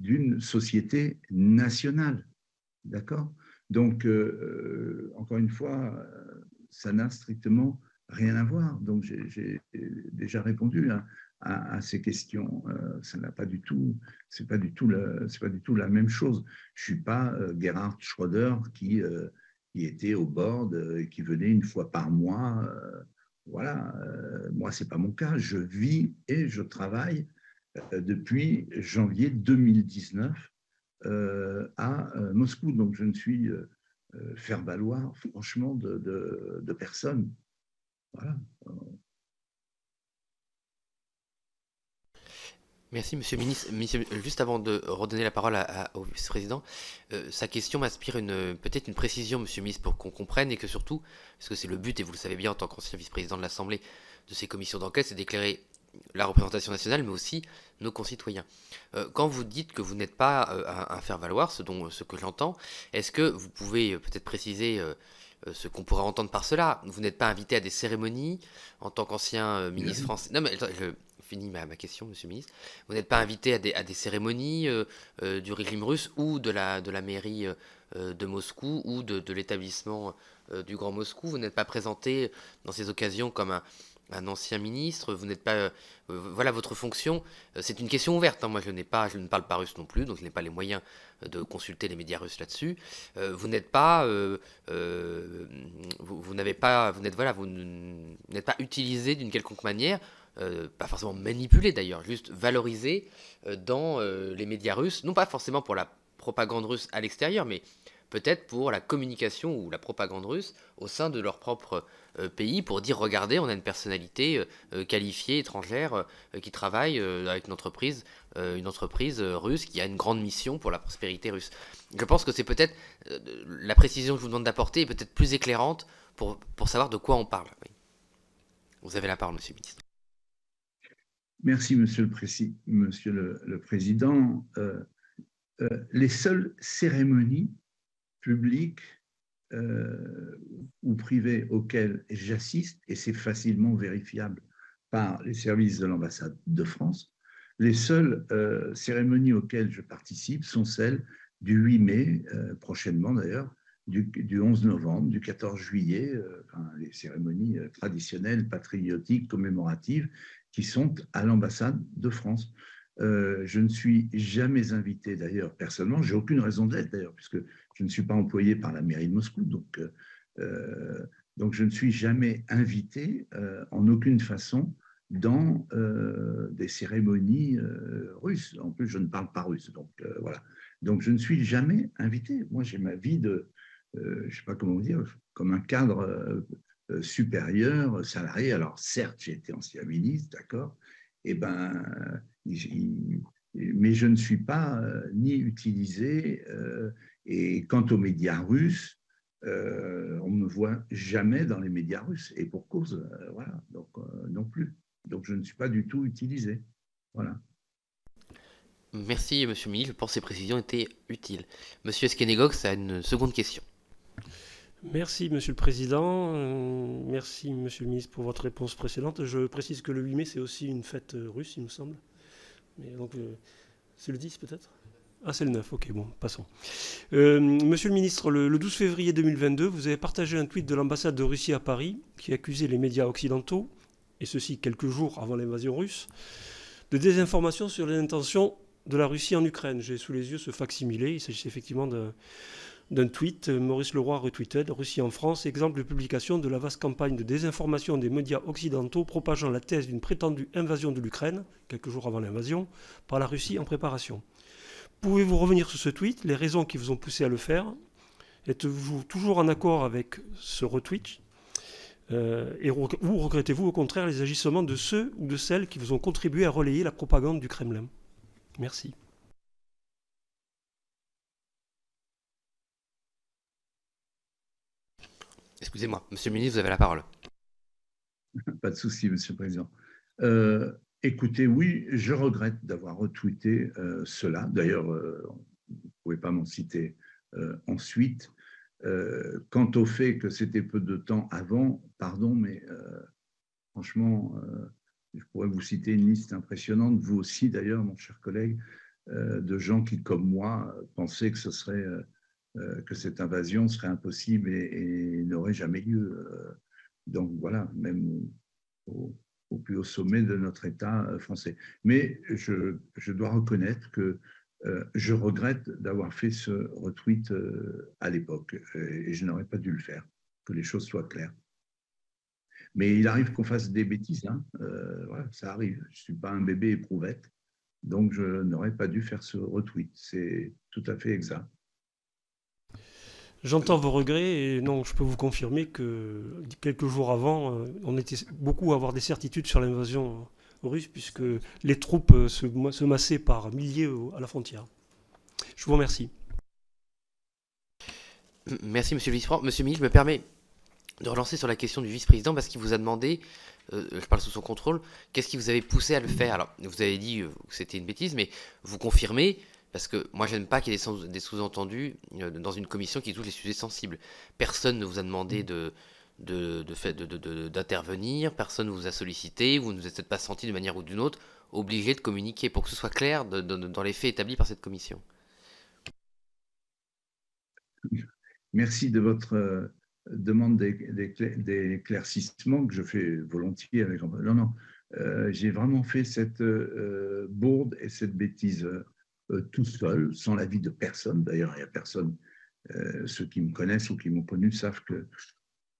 d'une société nationale. D'accord? Donc, encore une fois, ça n'a strictement rien à voir. Donc, j'ai déjà répondu à ces questions. Ça n'a pas du tout, c'est pas du tout la même chose. Je suis pas Gerhard Schröder qui était au board et qui venait une fois par mois. Voilà, moi, c'est pas mon cas. Je vis et je travaille depuis janvier 2019 à Moscou. Donc, je ne suis faire valoir, franchement, de personne. Voilà.
Merci, Monsieur le Ministre. Juste avant de redonner la parole au vice-président, sa question m'inspire peut-être une précision, Monsieur le Ministre, pour qu'on comprenne et que surtout, parce que c'est le but, et vous le savez bien en tant qu'ancien vice-président de l'Assemblée, de ces commissions d'enquête, c'est d'éclairer la représentation nationale, mais aussi nos concitoyens. Quand vous dites que vous n'êtes pas un faire-valoir, ce que j'entends, est-ce que vous pouvez peut-être préciser ce qu'on pourrait entendre par cela? Vous n'êtes pas invité à des cérémonies en tant qu'ancien ministre français? Non, mais je finis ma question, Monsieur le Ministre. Vous n'êtes pas invité à des cérémonies du régime russe ou de la mairie de Moscou ou de l'établissement du Grand Moscou? Vous n'êtes pas présenté dans ces occasions comme un ancien ministre, vous n'êtes pas... voilà votre fonction. C'est une question ouverte. Hein. Moi, je ne parle pas russe non plus, donc je n'ai pas les moyens de consulter les médias russes là-dessus. Vous n'êtes pas... vous n'êtes pas utilisé d'une quelconque manière, pas forcément manipulé d'ailleurs, juste valorisé dans les médias russes, non pas forcément pour la propagande russe à l'extérieur, mais peut-être pour la communication ou la propagande russe au sein de leur propre pays, pour dire regardez, on a une personnalité qualifiée étrangère qui travaille avec une entreprise russe qui a une grande mission pour la prospérité russe. Je pense que c'est peut-être la précision que je vous demande d'apporter est peut-être plus éclairante pour savoir de quoi on parle. Oui. Vous avez la parole, Monsieur le Ministre.
Merci, Monsieur le Président. Les seules cérémonies publiques ou privées auxquelles j'assiste, et c'est facilement vérifiable par les services de l'ambassade de France, Les seules cérémonies auxquelles je participe sont celles du 8 mai, prochainement d'ailleurs, du 11 novembre, du 14 juillet, enfin, les cérémonies traditionnelles, patriotiques, commémoratives, qui sont à l'ambassade de France. Je ne suis jamais invité d'ailleurs personnellement, j'ai aucune raison d'être d'ailleurs, puisque je ne suis pas employé par la mairie de Moscou, donc je ne suis jamais invité en aucune façon dans des cérémonies russes. En plus, je ne parle pas russe, donc voilà. Donc je ne suis jamais invité. Moi, j'ai ma vie de, je ne sais pas comment dire, comme un cadre supérieur, salarié. Alors certes, j'ai été ancien ministre, d'accord, et ben, mais je ne suis pas ni utilisé. Et quant aux médias russes, on ne me voit jamais dans les médias russes, et pour cause, voilà, donc non plus. Donc je ne suis pas du tout utilisé. Voilà.
Merci, monsieur le ministre. Je pense que ces précisions étaient utiles. Monsieur Eskenegox a une seconde question.
Merci, Monsieur le Président. Merci, Monsieur le Ministre, pour votre réponse précédente. Je précise que le 8 mai, c'est aussi une fête russe, il me semble. Mais donc, c'est le 10 peut-être? Ah, c'est le 9, ok, bon, passons. Monsieur le Ministre, le 12 février 2022, vous avez partagé un tweet de l'ambassade de Russie à Paris qui accusait les médias occidentaux, et ceci quelques jours avant l'invasion russe, de désinformation sur les intentions de la Russie en Ukraine. J'ai sous les yeux ce facsimilé. Il s'agissait effectivement d'un tweet. Maurice Leroy retweetait « Russie en France, exemple de publication de la vaste campagne de désinformation des médias occidentaux propageant la thèse d'une prétendue invasion de l'Ukraine, quelques jours avant l'invasion, par la Russie en préparation. » Pouvez-vous revenir sur ce tweet, les raisons qui vous ont poussé à le faire? Êtes-vous toujours en accord avec ce retweet ou regrettez-vous au contraire les agissements de ceux ou de celles qui vous ont contribué à relayer la propagande du Kremlin? Merci.
Excusez-moi, monsieur le ministre, vous avez la parole.
Pas de souci, monsieur le Président. Écoutez, oui, je regrette d'avoir retweeté cela. D'ailleurs, vous ne pouvez pas m'en citer ensuite. Quant au fait que c'était peu de temps avant, pardon, mais franchement, je pourrais vous citer une liste impressionnante, vous aussi d'ailleurs, mon cher collègue, de gens qui, comme moi, pensaient que que cette invasion serait impossible et n'aurait jamais lieu. Donc voilà, même au plus haut sommet de notre État français. Mais je dois reconnaître que je regrette d'avoir fait ce retweet à l'époque et je n'aurais pas dû le faire, que les choses soient claires. Mais il arrive qu'on fasse des bêtises, hein. Voilà, ça arrive. Je ne suis pas un bébé éprouvette, donc je n'aurais pas dû faire ce retweet. C'est tout à fait exact.
J'entends vos regrets et non, je peux vous confirmer que quelques jours avant, on était beaucoup à avoir des certitudes sur l'invasion russe puisque les troupes se massaient par milliers à la frontière. Je vous remercie.
Merci, monsieur le vice-président. Monsieur le ministre, je me permets de relancer sur la question du vice-président parce qu'il vous a demandé, je parle sous son contrôle, qu'est-ce qui vous avait poussé à le faire? Alors, vous avez dit que c'était une bêtise, mais vous confirmez, parce que moi, j'aime pas qu'il y ait des sous-entendus dans une commission qui touche les sujets sensibles. Personne ne vous a demandé d'intervenir, personne ne vous a sollicité, vous ne vous êtes peut-être pas senti de manière ou d'une autre obligé de communiquer pour que ce soit clair dans les faits établis par cette commission.
Merci de votre demande d'éclaircissement que je fais volontiers avec. Non, j'ai vraiment fait cette bourde et cette bêtise tout seul, sans l'avis de personne. D'ailleurs, il n'y a personne. Ceux qui me connaissent ou qui m'ont connu savent que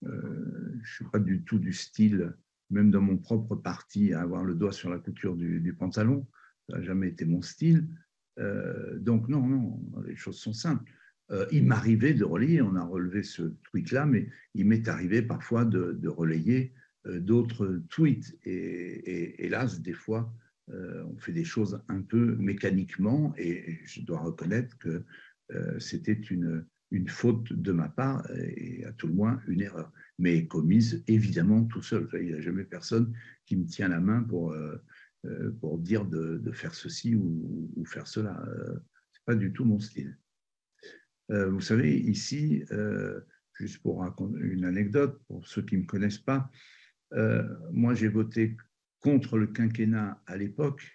je ne suis pas du tout du style, même dans mon propre parti, à avoir le doigt sur la couture du pantalon. Ça n'a jamais été mon style. Donc non, les choses sont simples. Il m'arrivait de relayer, on a relevé ce tweet-là, mais il m'est arrivé parfois de relayer d'autres tweets. Et hélas, des fois, on fait des choses un peu mécaniquement et je dois reconnaître que c'était une faute de ma part et à tout le moins une erreur, mais commise évidemment tout seul. Il n'y a jamais personne qui me tient la main pour dire de faire ceci ou faire cela. Ce n'est pas du tout mon style. Vous savez, ici, juste pour raconter une anecdote, pour ceux qui ne me connaissent pas, moi j'ai voté contre le quinquennat à l'époque,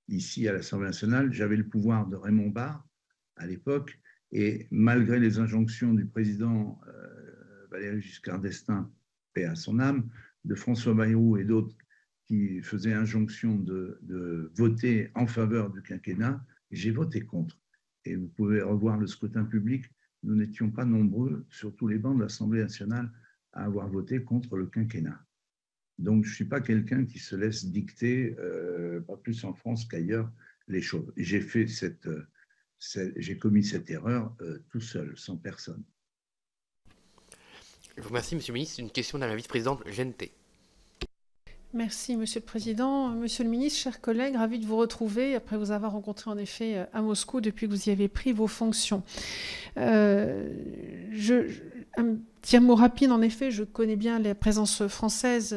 ici à l'Assemblée nationale, j'avais le pouvoir de Raymond Barre à l'époque, et malgré les injonctions du président Valéry Giscard d'Estaing, paix à son âme, de François Bayrou et d'autres qui faisaient injonction de voter en faveur du quinquennat, j'ai voté contre. Et vous pouvez revoir le scrutin public, nous n'étions pas nombreux sur tous les bancs de l'Assemblée nationale à avoir voté contre le quinquennat. Donc, je ne suis pas quelqu'un qui se laisse dicter, pas plus en France qu'ailleurs, les choses. J'ai commis cette erreur tout seul, sans personne.
Je vous remercie, Monsieur le Ministre. Une question de la vice-présidente Genté.
Merci, Monsieur le Président. Monsieur le Ministre, chers collègues, ravi de vous retrouver après vous avoir rencontré en effet à Moscou depuis que vous y avez pris vos fonctions. Un petit mot rapide, en effet, je connais bien la présence française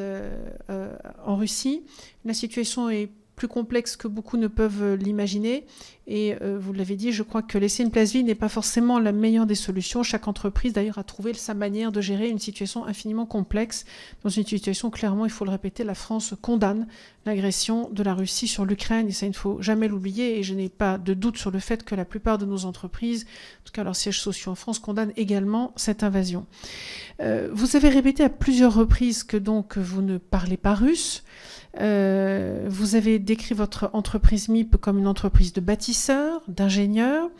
en Russie. La situation est plus complexe que beaucoup ne peuvent l'imaginer. Et vous l'avez dit, je crois que laisser une place vide n'est pas forcément la meilleure des solutions. Chaque entreprise, d'ailleurs, a trouvé sa manière de gérer une situation infiniment complexe. Dans une situation, clairement, il faut le répéter, la France condamne l'agression de la Russie sur l'Ukraine. Et ça, il ne faut jamais l'oublier. Et je n'ai pas de doute sur le fait que la plupart de nos entreprises, en tout cas leurs sièges sociaux en France, condamnent également cette invasion. Vous avez répété à plusieurs reprises que donc vous ne parlez pas russe. Vous avez décrit votre entreprise MIP comme une entreprise de bâtisseurs, d'ingénieurs.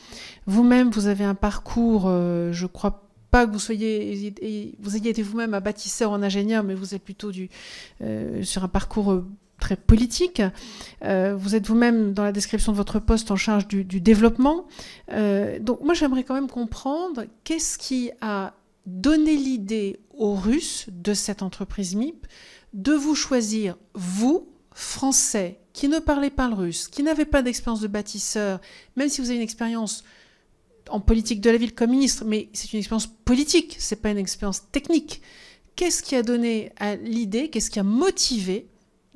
Vous-même, vous avez un parcours, je crois pas que vous ayez été vous-même un bâtisseur ou un ingénieur, mais vous êtes plutôt sur un parcours très politique. Vous êtes vous-même, dans la description de votre poste, en charge du développement. Donc moi, j'aimerais quand même comprendre qu'est-ce qui a donné l'idée aux Russes de cette entreprise MIP de vous choisir, vous, Français, qui ne parlez pas le russe, qui n'avez pas d'expérience de bâtisseur, même si vous avez une expérience en politique de la ville comme ministre, mais c'est une expérience politique, c'est pas une expérience technique. Qu'est-ce qui a donné à l'idée, qu'est-ce qui a motivé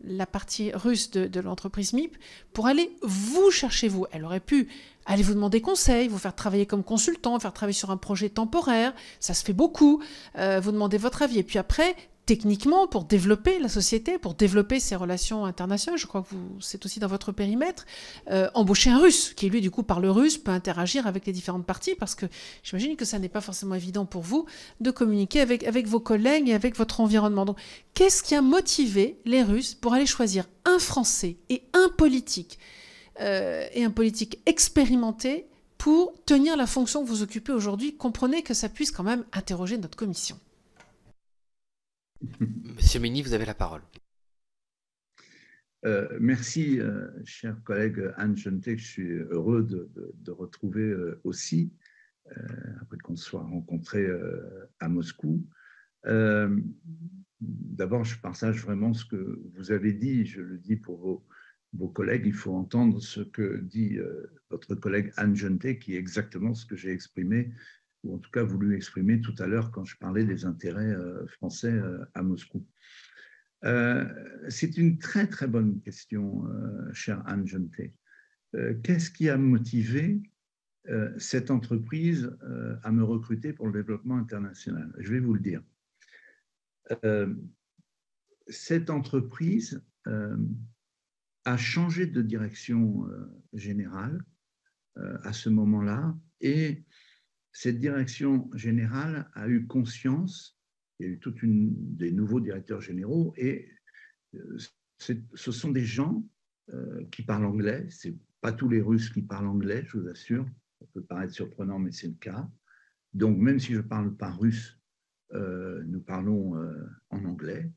la partie russe de l'entreprise MIP pour aller vous chercher vous? Elle aurait pu aller vous demander conseil, vous faire travailler comme consultant, faire travailler sur un projet temporaire, ça se fait beaucoup, vous demander votre avis, et puis après, techniquement, pour développer la société, pour développer ses relations internationales, je crois que c'est aussi dans votre périmètre, embaucher un Russe, qui lui, du coup, parle russe, peut interagir avec les différentes parties, parce que j'imagine que ça n'est pas forcément évident pour vous de communiquer avec vos collègues et avec votre environnement. Donc, qu'est-ce qui a motivé les Russes pour aller choisir un Français et un politique expérimenté pour tenir la fonction que vous occupez aujourd'hui? Comprenez que ça puisse quand même interroger notre commission.
Monsieur Mini, vous avez la parole.
Merci, cher collègue Anne Genté, je suis heureux de retrouver aussi, après qu'on se soit rencontrés à Moscou. D'abord, je partage vraiment ce que vous avez dit, je le dis pour vos collègues, il faut entendre ce que dit votre collègue Anne Genté, qui est exactement ce que j'ai exprimé, ou en tout cas voulu exprimer tout à l'heure quand je parlais des intérêts français à Moscou. C'est une très très bonne question, chère Anne Genté. Qu'est-ce qui a motivé cette entreprise à me recruter pour le développement international? Je vais vous le dire. Cette entreprise a changé de direction générale à ce moment-là, et cette direction générale a eu conscience, il y a eu des nouveaux directeurs généraux, et ce sont des gens qui parlent anglais. Ce n'est pas tous les Russes qui parlent anglais, je vous assure. Ça peut paraître surprenant, mais c'est le cas. Donc, même si je ne parle pas russe, nous parlons en anglais.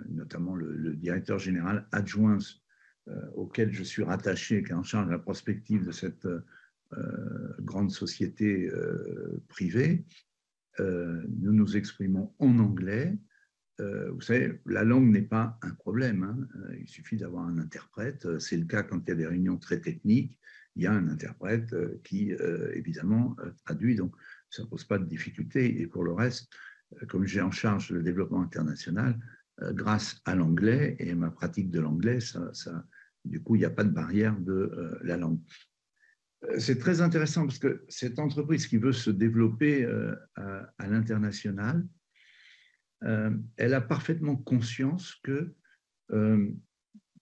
Notamment le directeur général adjoint auquel je suis rattaché, qui est en charge de la prospective de cette grande société privée, nous nous exprimons en anglais. Vous savez, la langue n'est pas un problème, hein. Il suffit d'avoir un interprète. C'est le cas quand il y a des réunions très techniques. Il y a un interprète qui, évidemment, traduit. Donc, ça ne pose pas de difficulté. Et pour le reste, comme j'ai en charge le développement international, grâce à l'anglais et ma pratique de l'anglais, du coup, il n'y a pas de barrière de la langue. C'est très intéressant parce que cette entreprise qui veut se développer à l'international elle a parfaitement conscience que,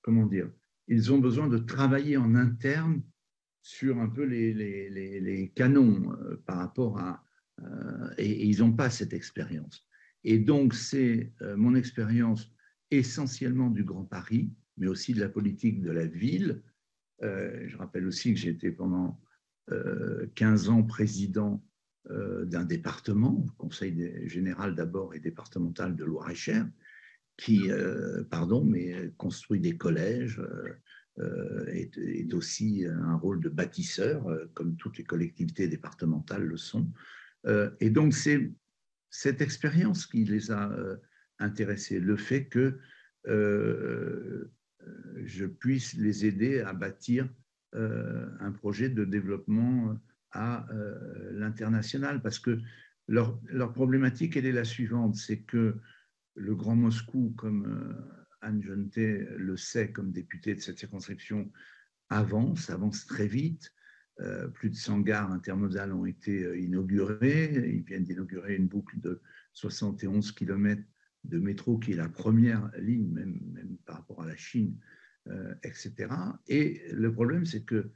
comment dire, ils ont besoin de travailler en interne sur un peu les canons par rapport à... et ils n'ont pas cette expérience. Et donc, c'est mon expérience essentiellement du Grand Paris, mais aussi de la politique de la ville. Je rappelle aussi que j'ai été pendant 15 ans président d'un département, conseil général d'abord et départemental de Loir-et-Cher, qui, mais construit des collèges, est aussi un rôle de bâtisseur, comme toutes les collectivités départementales le sont. Et donc, c'est cette expérience qui les a intéressés, le fait que je puisse les aider à bâtir un projet de développement à l'international, parce que leur problématique, elle est la suivante, c'est que le Grand Moscou, comme Anne Genetet le sait comme députée de cette circonscription, avance très vite. Plus de 100 gares intermodales ont été inaugurées. Ils viennent d'inaugurer une boucle de 71 km de métro, qui est la première ligne, même par rapport à la Chine, etc. Et le problème, c'est que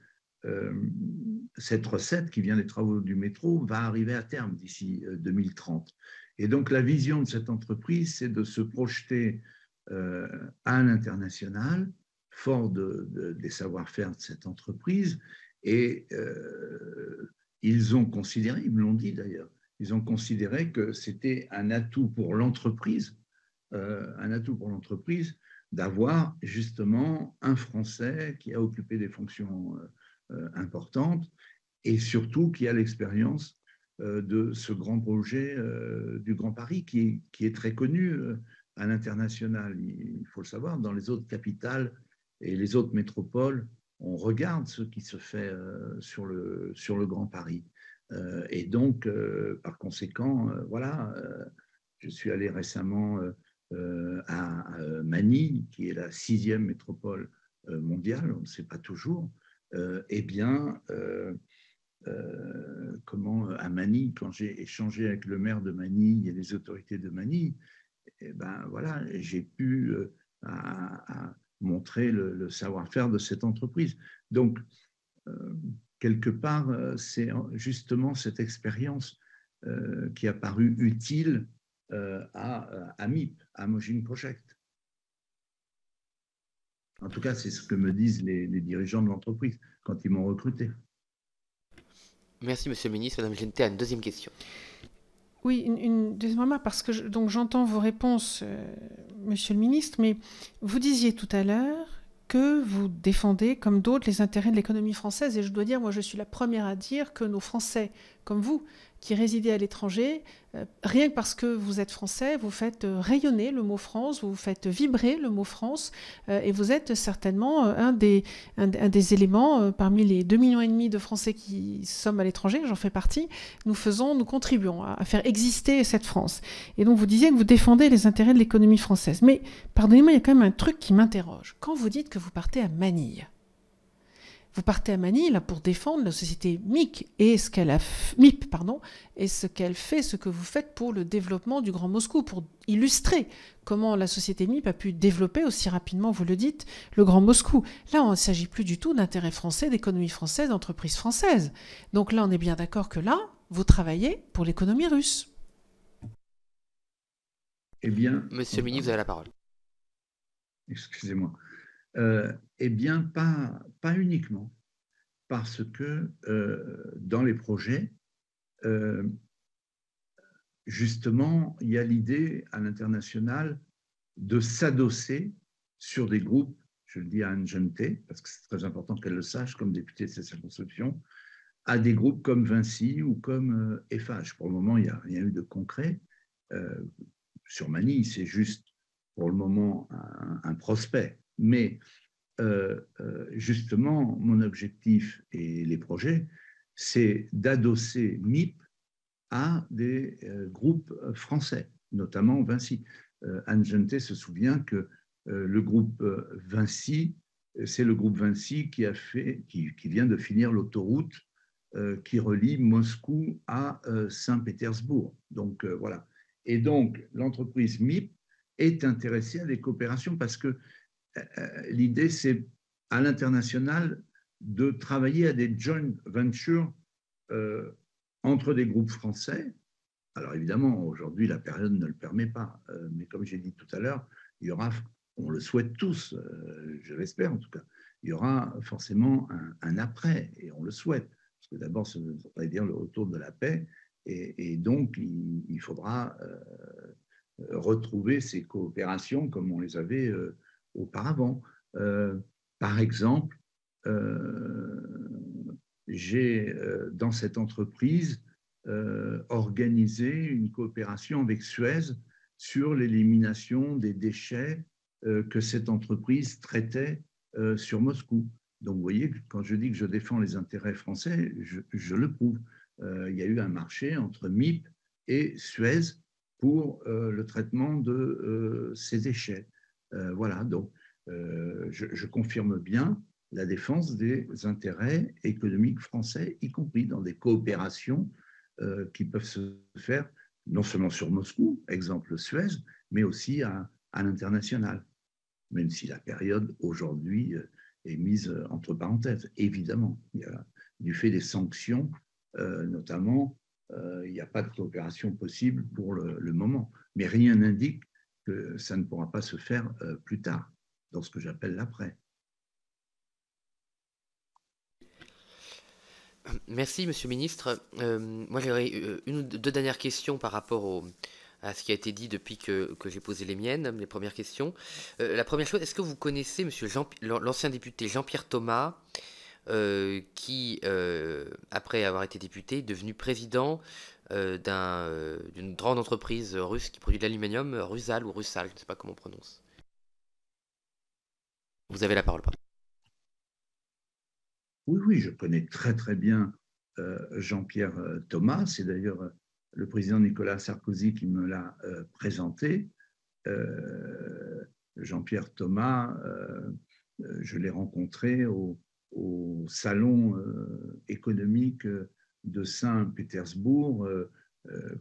cette recette qui vient des travaux du métro va arriver à terme d'ici 2030. Et donc, la vision de cette entreprise, c'est de se projeter à l'international, fort des savoir-faire de cette entreprise. Et ils ont considéré, ils me l'ont dit d'ailleurs, ils ont considéré que c'était un atout pour l'entreprise, d'avoir justement un Français qui a occupé des fonctions importantes et surtout qui a l'expérience de ce grand projet du Grand Paris qui est très connu à l'international. Il faut le savoir, dans les autres capitales et les autres métropoles, on regarde ce qui se fait sur le Grand Paris. Et donc, par conséquent, voilà, je suis allé récemment à Manille, qui est la 6e métropole mondiale, on ne sait pas toujours. Eh bien, à Manille, quand j'ai échangé avec le maire de Manille et les autorités de Manille, eh ben, voilà, j'ai pu à montrer le savoir-faire de cette entreprise. Donc, quelque part, c'est justement cette expérience qui a paru utile à MIP, à Moshing Project. En tout cas, c'est ce que me disent les dirigeants de l'entreprise quand ils m'ont recruté.
Merci, Monsieur le Ministre. Madame Genetet a une deuxième question.
Oui, une deuxième remarque, parce que donc j'entends vos réponses, Monsieur le Ministre, mais vous disiez tout à l'heure que vous défendez, comme d'autres, les intérêts de l'économie française. Et je dois dire, moi, je suis la première à dire que nos Français, comme vous, qui résidez à l'étranger, rien que parce que vous êtes français, vous faites rayonner le mot France, vous faites vibrer le mot France, et vous êtes certainement un des éléments parmi les 2,5 millions de Français qui sommes à l'étranger, j'en fais partie, nous contribuons à faire exister cette France. Et donc vous disiez que vous défendez les intérêts de l'économie française. Mais pardonnez-moi, il y a quand même un truc qui m'interroge. Quand vous dites que vous partez à Manille, vous partez à Manille là, pour défendre la société MIP et ce qu'elle fait, ce que vous faites pour le développement du Grand Moscou, pour illustrer comment la société MIP a pu développer aussi rapidement, vous le dites, le Grand Moscou. Là, on ne s'agit plus du tout d'intérêts français, d'économie française, d'entreprise française. Donc là, on est bien d'accord que là, vous travaillez pour l'économie russe.
Eh bien,
Monsieur le ministre, vous avez la parole.
Excusez-moi. Eh bien, pas uniquement, parce que dans les projets, justement, il y a l'idée à l'international de s'adosser sur des groupes, je le dis à Anne Genetet, parce que c'est très important qu'elle le sache comme députée de cette circonscription, à des groupes comme Vinci ou comme Eiffage. Pour le moment, il n'y a rien eu de concret. Sur Manille, c'est juste pour le moment un prospect. Mais justement, mon objectif et les projets, c'est d'adosser MIP à des groupes français, notamment Vinci. Anne Genetet se souvient que le groupe Vinci, c'est le groupe Vinci qui vient de finir l'autoroute qui relie Moscou à Saint-Pétersbourg. Donc voilà. Et donc, l'entreprise MIP est intéressée à des coopérations parce que l'idée, c'est à l'international de travailler à des joint ventures entre des groupes français. Alors évidemment, aujourd'hui, la période ne le permet pas, mais comme j'ai dit tout à l'heure, il y aura, on le souhaite tous, je l'espère en tout cas, il y aura forcément un après, et on le souhaite, parce que d'abord, ça voudrait dire le retour de la paix, et donc il faudra retrouver ces coopérations comme on les avait auparavant. Par exemple, j'ai dans cette entreprise organisé une coopération avec Suez sur l'élimination des déchets que cette entreprise traitait sur Moscou. Donc, vous voyez, quand je dis que je défends les intérêts français, je le prouve. Il y a eu un marché entre MIP et Suez pour le traitement de ces déchets. Voilà, donc je confirme bien la défense des intérêts économiques français, y compris dans des coopérations qui peuvent se faire non seulement sur Moscou, exemple Suez, mais aussi à l'international, même si la période aujourd'hui est mise entre parenthèses. Évidemment, du fait des sanctions, notamment, il n'y a pas de coopération possible pour le moment. Mais rien n'indique que ça ne pourra pas se faire plus tard, dans ce que j'appelle l'après.
Merci, Monsieur le Ministre. Moi, j'aurais une ou deux dernières questions par rapport à ce qui a été dit depuis que j'ai posé les miennes, les premières questions. La première chose, est-ce que vous connaissez l'ancien député Jean-Pierre Thomas, qui, après avoir été député, est devenu président d'une grande entreprise russe qui produit de l'aluminium, Rusal ou Russal, je ne sais pas comment on prononce. Vous avez la parole, pardon.
Oui, je connais très très bien Jean-Pierre Thomas. C'est d'ailleurs le président Nicolas Sarkozy qui me l'a présenté. Jean-Pierre Thomas, je l'ai rencontré au salon économique de Saint-Pétersbourg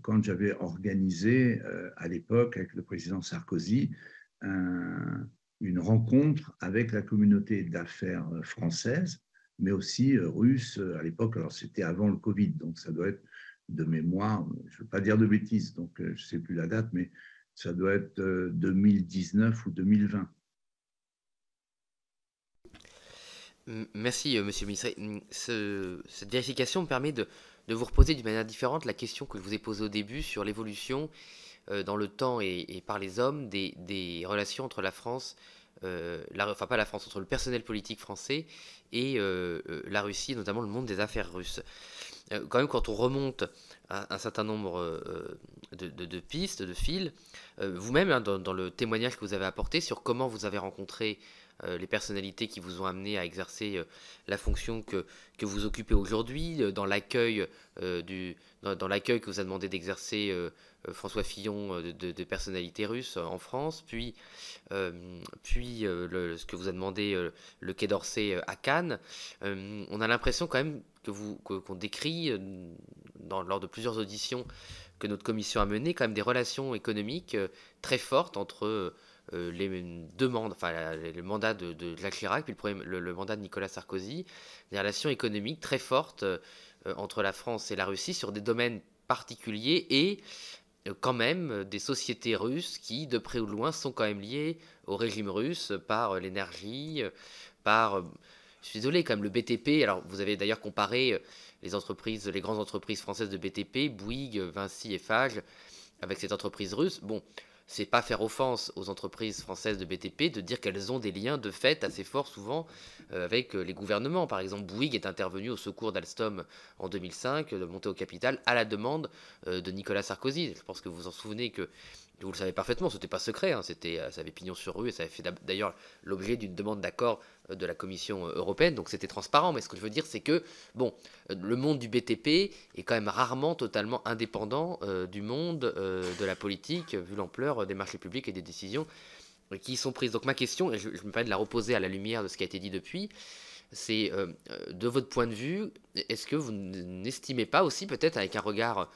quand j'avais organisé à l'époque avec le président Sarkozy une rencontre avec la communauté d'affaires française, mais aussi russe à l'époque. Alors, c'était avant le Covid, donc ça doit être de mémoire, je ne veux pas dire de bêtises, donc je ne sais plus la date, mais ça doit être 2019 ou 2020.
Merci, Monsieur le Ministre. Cette vérification me permet de vous reposer d'une manière différente la question que je vous ai posée au début sur l'évolution dans le temps et par les hommes des relations entre la France, enfin pas la France, entre le personnel politique français et la Russie, notamment le monde des affaires russes. Quand même, quand on remonte à un certain nombre de pistes, de fils, vous-même, hein, dans le témoignage que vous avez apporté sur comment vous avez rencontré les personnalités qui vous ont amené à exercer la fonction que vous occupez aujourd'hui, dans l'accueil que vous a demandé d'exercer François Fillon de personnalités russes en France, puis ce que vous a demandé le Quai d'Orsay à Cannes. On a l'impression quand même qu'on décrit lors de plusieurs auditions que notre commission a menées quand même des relations économiques très fortes entre les demandes, enfin le mandat de Jacques Chirac puis le mandat de Nicolas Sarkozy, des relations économiques très fortes entre la France et la Russie sur des domaines particuliers et quand même des sociétés russes qui, de près ou de loin, sont quand même liées au régime russe par l'énergie, par... Je suis désolé, quand même, le BTP, alors vous avez d'ailleurs comparé les grandes entreprises françaises de BTP, Bouygues, Vinci et Fage, avec cette entreprise russe. Bon, c'est pas faire offense aux entreprises françaises de BTP de dire qu'elles ont des liens de fait assez forts souvent avec les gouvernements. Par exemple, Bouygues est intervenu au secours d'Alstom en 2005, de monter au capital à la demande de Nicolas Sarkozy. Je pense que vous vous en souvenez que vous le savez parfaitement, c'était pas secret, hein, ça avait pignon sur rue et ça avait fait d'ailleurs l'objet d'une demande d'accord de la Commission européenne, donc c'était transparent. Mais ce que je veux dire, c'est que bon, le monde du BTP est quand même rarement totalement indépendant du monde de la politique, vu l'ampleur des marchés publics et des décisions qui y sont prises. Donc ma question, et je me permets de la reposer à la lumière de ce qui a été dit depuis, c'est de votre point de vue, est-ce que vous n'estimez pas aussi, peut-être avec un regard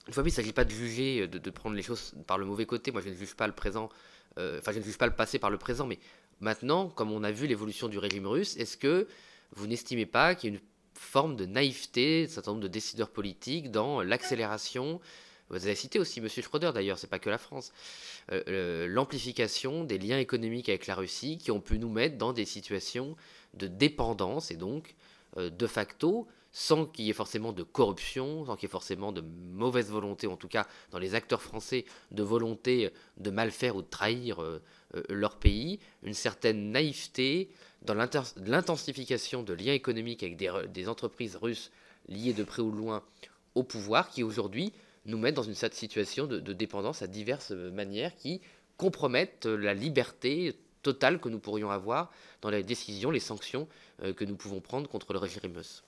une fois plus, il ne s'agit pas de juger, de prendre les choses par le mauvais côté. Moi, je ne juge pas le présent, enfin, je ne juge pas le passé par le présent, mais maintenant, comme on a vu l'évolution du régime russe, est-ce que vous n'estimez pas qu'il y a une forme de naïveté d'un certain nombre de décideurs politiques dans l'accélération? Vous avez cité aussi M. Schröder, d'ailleurs, c'est pas que la France. L'amplification des liens économiques avec la Russie qui ont pu nous mettre dans des situations de dépendance et donc, de facto, sans qu'il y ait forcément de corruption, sans qu'il y ait forcément de mauvaise volonté, en tout cas dans les acteurs français, de volonté de mal faire ou de trahir leur pays, une certaine naïveté dans l'intensification de liens économiques avec des entreprises russes liées de près ou de loin au pouvoir, qui aujourd'hui nous mettent dans une situation de dépendance à diverses manières qui compromettent la liberté totale que nous pourrions avoir dans les décisions, les sanctions que nous pouvons prendre contre le régime russe.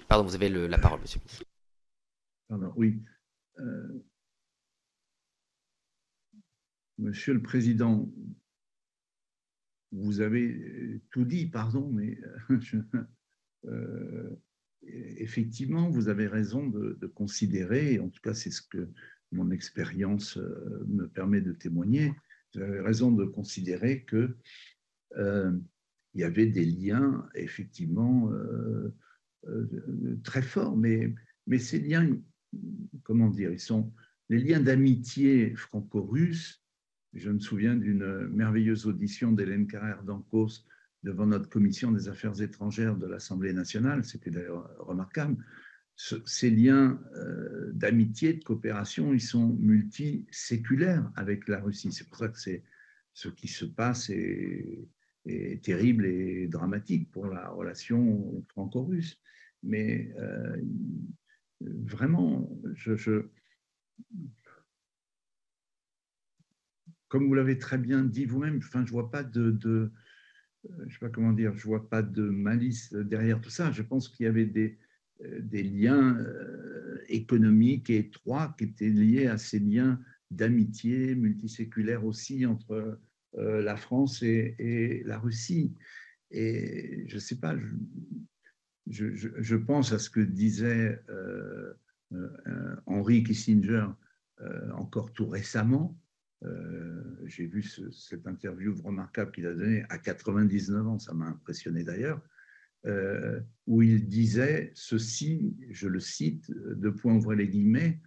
Pardon, vous avez la parole, monsieur le ministre.
Pardon, oui. Monsieur le Président, vous avez tout dit, pardon, mais effectivement, vous avez raison de considérer, en tout cas c'est ce que mon expérience me permet de témoigner, vous avez raison de considérer que il y avait des liens effectivement très forts, mais ces liens, comment dire, ils sont les liens d'amitié franco-russe. Je me souviens d'une merveilleuse audition d'Hélène Carrère d'Ancos devant notre commission des affaires étrangères de l'Assemblée nationale, c'était d'ailleurs remarquable. Ces liens d'amitié, de coopération, ils sont multiséculaires avec la Russie. C'est pour ça que ce qui se passe est terrible et dramatique pour la relation franco-russe. Mais vraiment, comme vous l'avez très bien dit vous-même, enfin, je vois pas je sais pas comment dire, je vois pas de malice derrière tout ça. Je pense qu'il y avait des liens économiques et étroits qui étaient liés à ces liens d'amitié multiséculaire aussi entre la France et la Russie. Et je sais pas, je pense à ce que disait Henry Kissinger encore tout récemment. J'ai vu cette interview remarquable qu'il a donnée à 99 ans, ça m'a impressionné d'ailleurs, où il disait ceci, je le cite, deux points ouvrez les guillemets,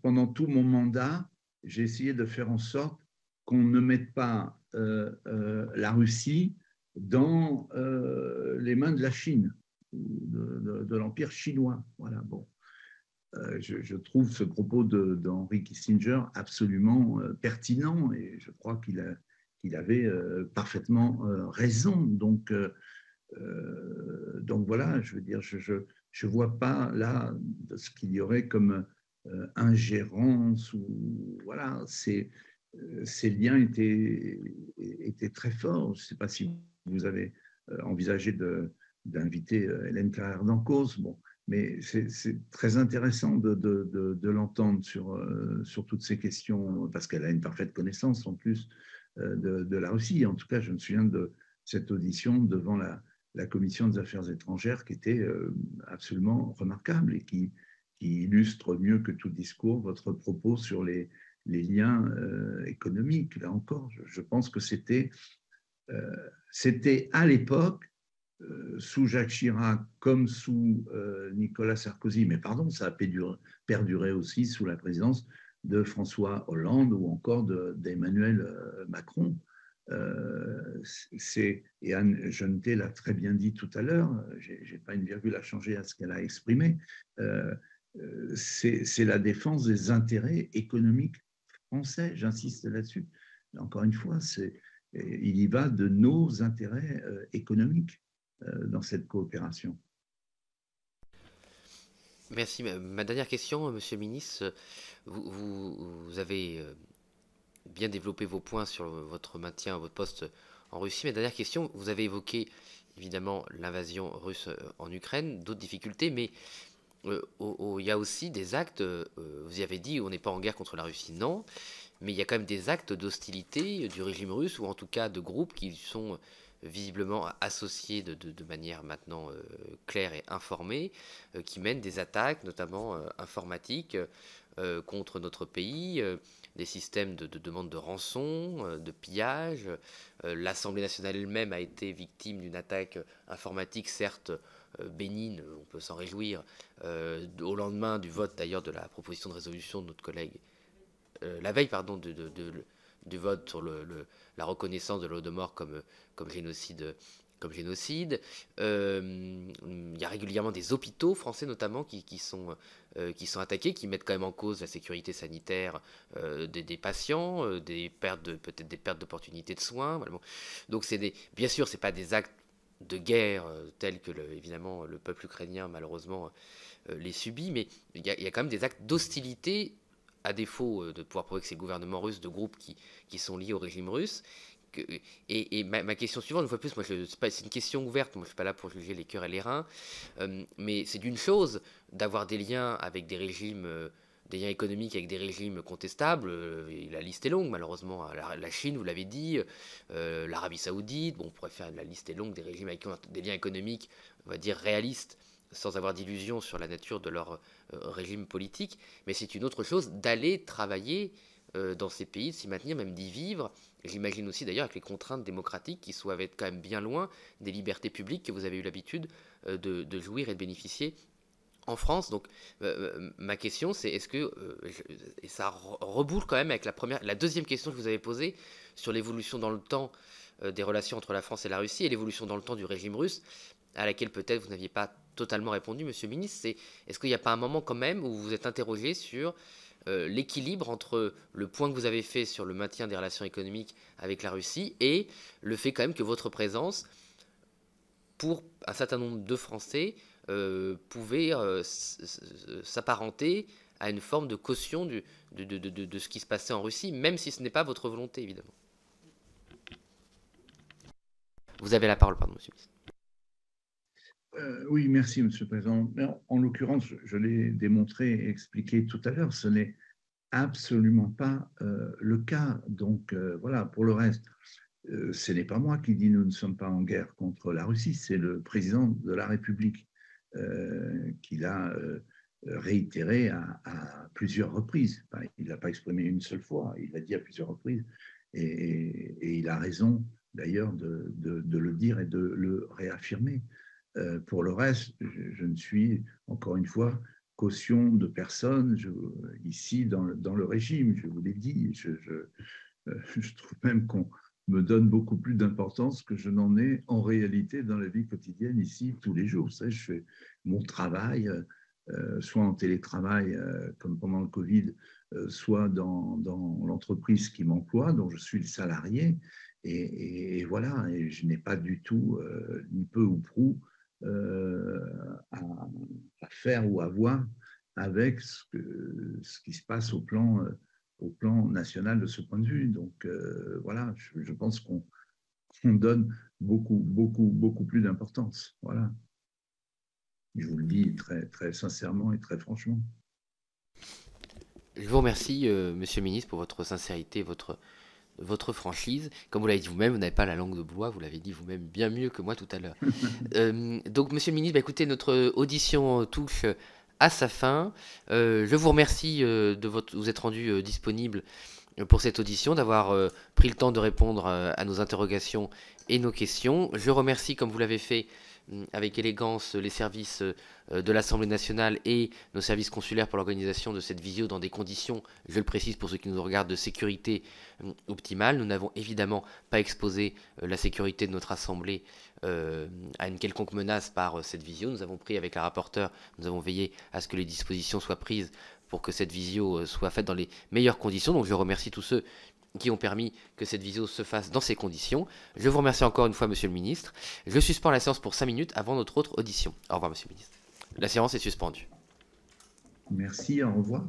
pendant tout mon mandat, j'ai essayé de faire en sorte qu'on ne mette pas la Russie dans les mains de la Chine, de l'Empire chinois. Voilà, bon. Je trouve ce propos d'Henry Kissinger absolument pertinent et je crois qu'il avait parfaitement raison. Donc voilà, je veux dire, je vois pas là ce qu'il y aurait comme ingérence ou voilà, ces liens étaient très forts. Je ne sais pas si vous avez envisagé d'inviter Hélène Carrère d'Ancos. Bon, mais c'est très intéressant de l'entendre sur toutes ces questions, parce qu'elle a une parfaite connaissance en plus de la Russie. En tout cas, je me souviens de cette audition devant la Commission des affaires étrangères qui était absolument remarquable et qui illustre mieux que tout discours votre propos sur les liens économiques. Là encore, je pense que c'était à l'époque, sous Jacques Chirac comme sous Nicolas Sarkozy, mais pardon, ça a perduré aussi sous la présidence de François Hollande ou encore d'Emmanuel Macron. Et Anne Jeuneté l'a très bien dit tout à l'heure, je n'ai pas une virgule à changer à ce qu'elle a exprimé, c'est la défense des intérêts économiques français, j'insiste là-dessus. Encore une fois, il y va de nos intérêts économiques dans cette coopération.
Merci. Ma dernière question, monsieur le ministre, vous avez bien développé vos points sur votre maintien à votre poste en Russie. Ma dernière question, vous avez évoqué évidemment l'invasion russe en Ukraine, d'autres difficultés, mais il y a aussi des actes, vous y avez dit, on n'est pas en guerre contre la Russie, non, mais il y a quand même des actes d'hostilité du régime russe, ou en tout cas de groupes qui sont visiblement associés de manière maintenant claire et informée, qui mènent des attaques, notamment informatiques, contre notre pays, des systèmes de demande de rançon, de pillage. L'Assemblée nationale elle-même a été victime d'une attaque informatique, certes bénigne, on peut s'en réjouir, au lendemain du vote d'ailleurs de la proposition de résolution de notre collègue, la veille pardon, du vote sur la reconnaissance de l'Holodomor comme génocide. Il y a régulièrement des hôpitaux français notamment qui sont attaqués, qui mettent quand même en cause la sécurité sanitaire des patients, peut-être des pertes d'opportunités de soins. Voilà. Donc bien sûr, c'est pas des actes de guerre tels que évidemment le peuple ukrainien malheureusement les subit, mais il y a quand même des actes d'hostilité, à défaut de pouvoir prouver que c'est le gouvernement russe, de groupes qui sont liés au régime russe. Et ma question suivante, une fois de plus, moi, c'est une question ouverte, moi je ne suis pas là pour juger les cœurs et les reins, mais c'est d'une chose d'avoir des liens avec des régimes, des liens économiques avec des régimes contestables, la liste est longue malheureusement, la Chine, vous l'avez dit, l'Arabie Saoudite, bon, on pourrait faire, la liste est longue des régimes avec des liens économiques, on va dire réalistes, sans avoir d'illusions sur la nature de leur régime politique, mais c'est une autre chose d'aller travailler dans ces pays, de s'y maintenir, même d'y vivre. J'imagine aussi d'ailleurs avec les contraintes démocratiques qui doivent être quand même bien loin des libertés publiques que vous avez eu l'habitude de jouir et de bénéficier en France. Donc ma question c'est est-ce que, et ça reboule quand même avec la deuxième question que vous avez posée sur l'évolution dans le temps des relations entre la France et la Russie et l'évolution dans le temps du régime russe, à laquelle peut-être vous n'aviez pas totalement répondu, Monsieur le Ministre, c'est est-ce qu'il n'y a pas un moment quand même où vous vous êtes interrogé sur l'équilibre entre le point que vous avez fait sur le maintien des relations économiques avec la Russie et le fait quand même que votre présence, pour un certain nombre de Français, pouvait s'apparenter à une forme de caution de ce qui se passait en Russie, même si ce n'est pas votre volonté, évidemment. Vous avez la parole, pardon, Monsieur le Ministre.
Oui, merci, Monsieur le Président. En l'occurrence, je l'ai démontré et expliqué tout à l'heure, ce n'est absolument pas le cas. Donc, voilà, pour le reste, ce n'est pas moi qui dis nous ne sommes pas en guerre contre la Russie, c'est le président de la République qui l'a réitéré à plusieurs reprises. Enfin, il ne l'a pas exprimé une seule fois, il l'a dit à plusieurs reprises. Et il a raison, d'ailleurs, de le dire et de le réaffirmer. Pour le reste, je ne suis, encore une fois, caution de personne ici dans le régime, je vous l'ai dit. Je trouve même qu'on me donne beaucoup plus d'importance que je n'en ai en réalité dans la vie quotidienne ici tous les jours. Vous savez, je fais mon travail, soit en télétravail comme pendant le Covid, soit dans l'entreprise qui m'emploie, dont je suis le salarié. Et voilà, et je n'ai pas du tout, ni peu ou prou, à faire ou à voir avec ce qui se passe au plan national de ce point de vue. Donc voilà, je pense qu'on donne beaucoup plus d'importance. Voilà. Je vous le dis très, très sincèrement et très franchement.
Je vous remercie, Monsieur le Ministre, pour votre sincérité, votre franchise. Comme vous l'avez dit vous-même, vous n'avez pas la langue de bois, vous l'avez dit vous-même bien mieux que moi tout à l'heure. Donc, Monsieur le Ministre, écoutez, notre audition touche à sa fin. Je vous remercie vous être rendu disponible pour cette audition, d'avoir pris le temps de répondre à nos interrogations et nos questions. Je remercie, comme vous l'avez fait, avec élégance les services de l'Assemblée nationale et nos services consulaires pour l'organisation de cette visio dans des conditions, je le précise pour ceux qui nous regardent, de sécurité optimale. Nous n'avons évidemment pas exposé la sécurité de notre Assemblée à une quelconque menace par cette visio. Nous avons pris avec la rapporteure, nous avons veillé à ce que les dispositions soient prises pour que cette visio soit faite dans les meilleures conditions. Donc je remercie tous ceux qui ont permis que cette visio se fasse dans ces conditions. Je vous remercie encore une fois, Monsieur le Ministre. Je suspends la séance pour 5 minutes avant notre autre audition. Au revoir, Monsieur le Ministre. La séance est suspendue.
Merci, au revoir.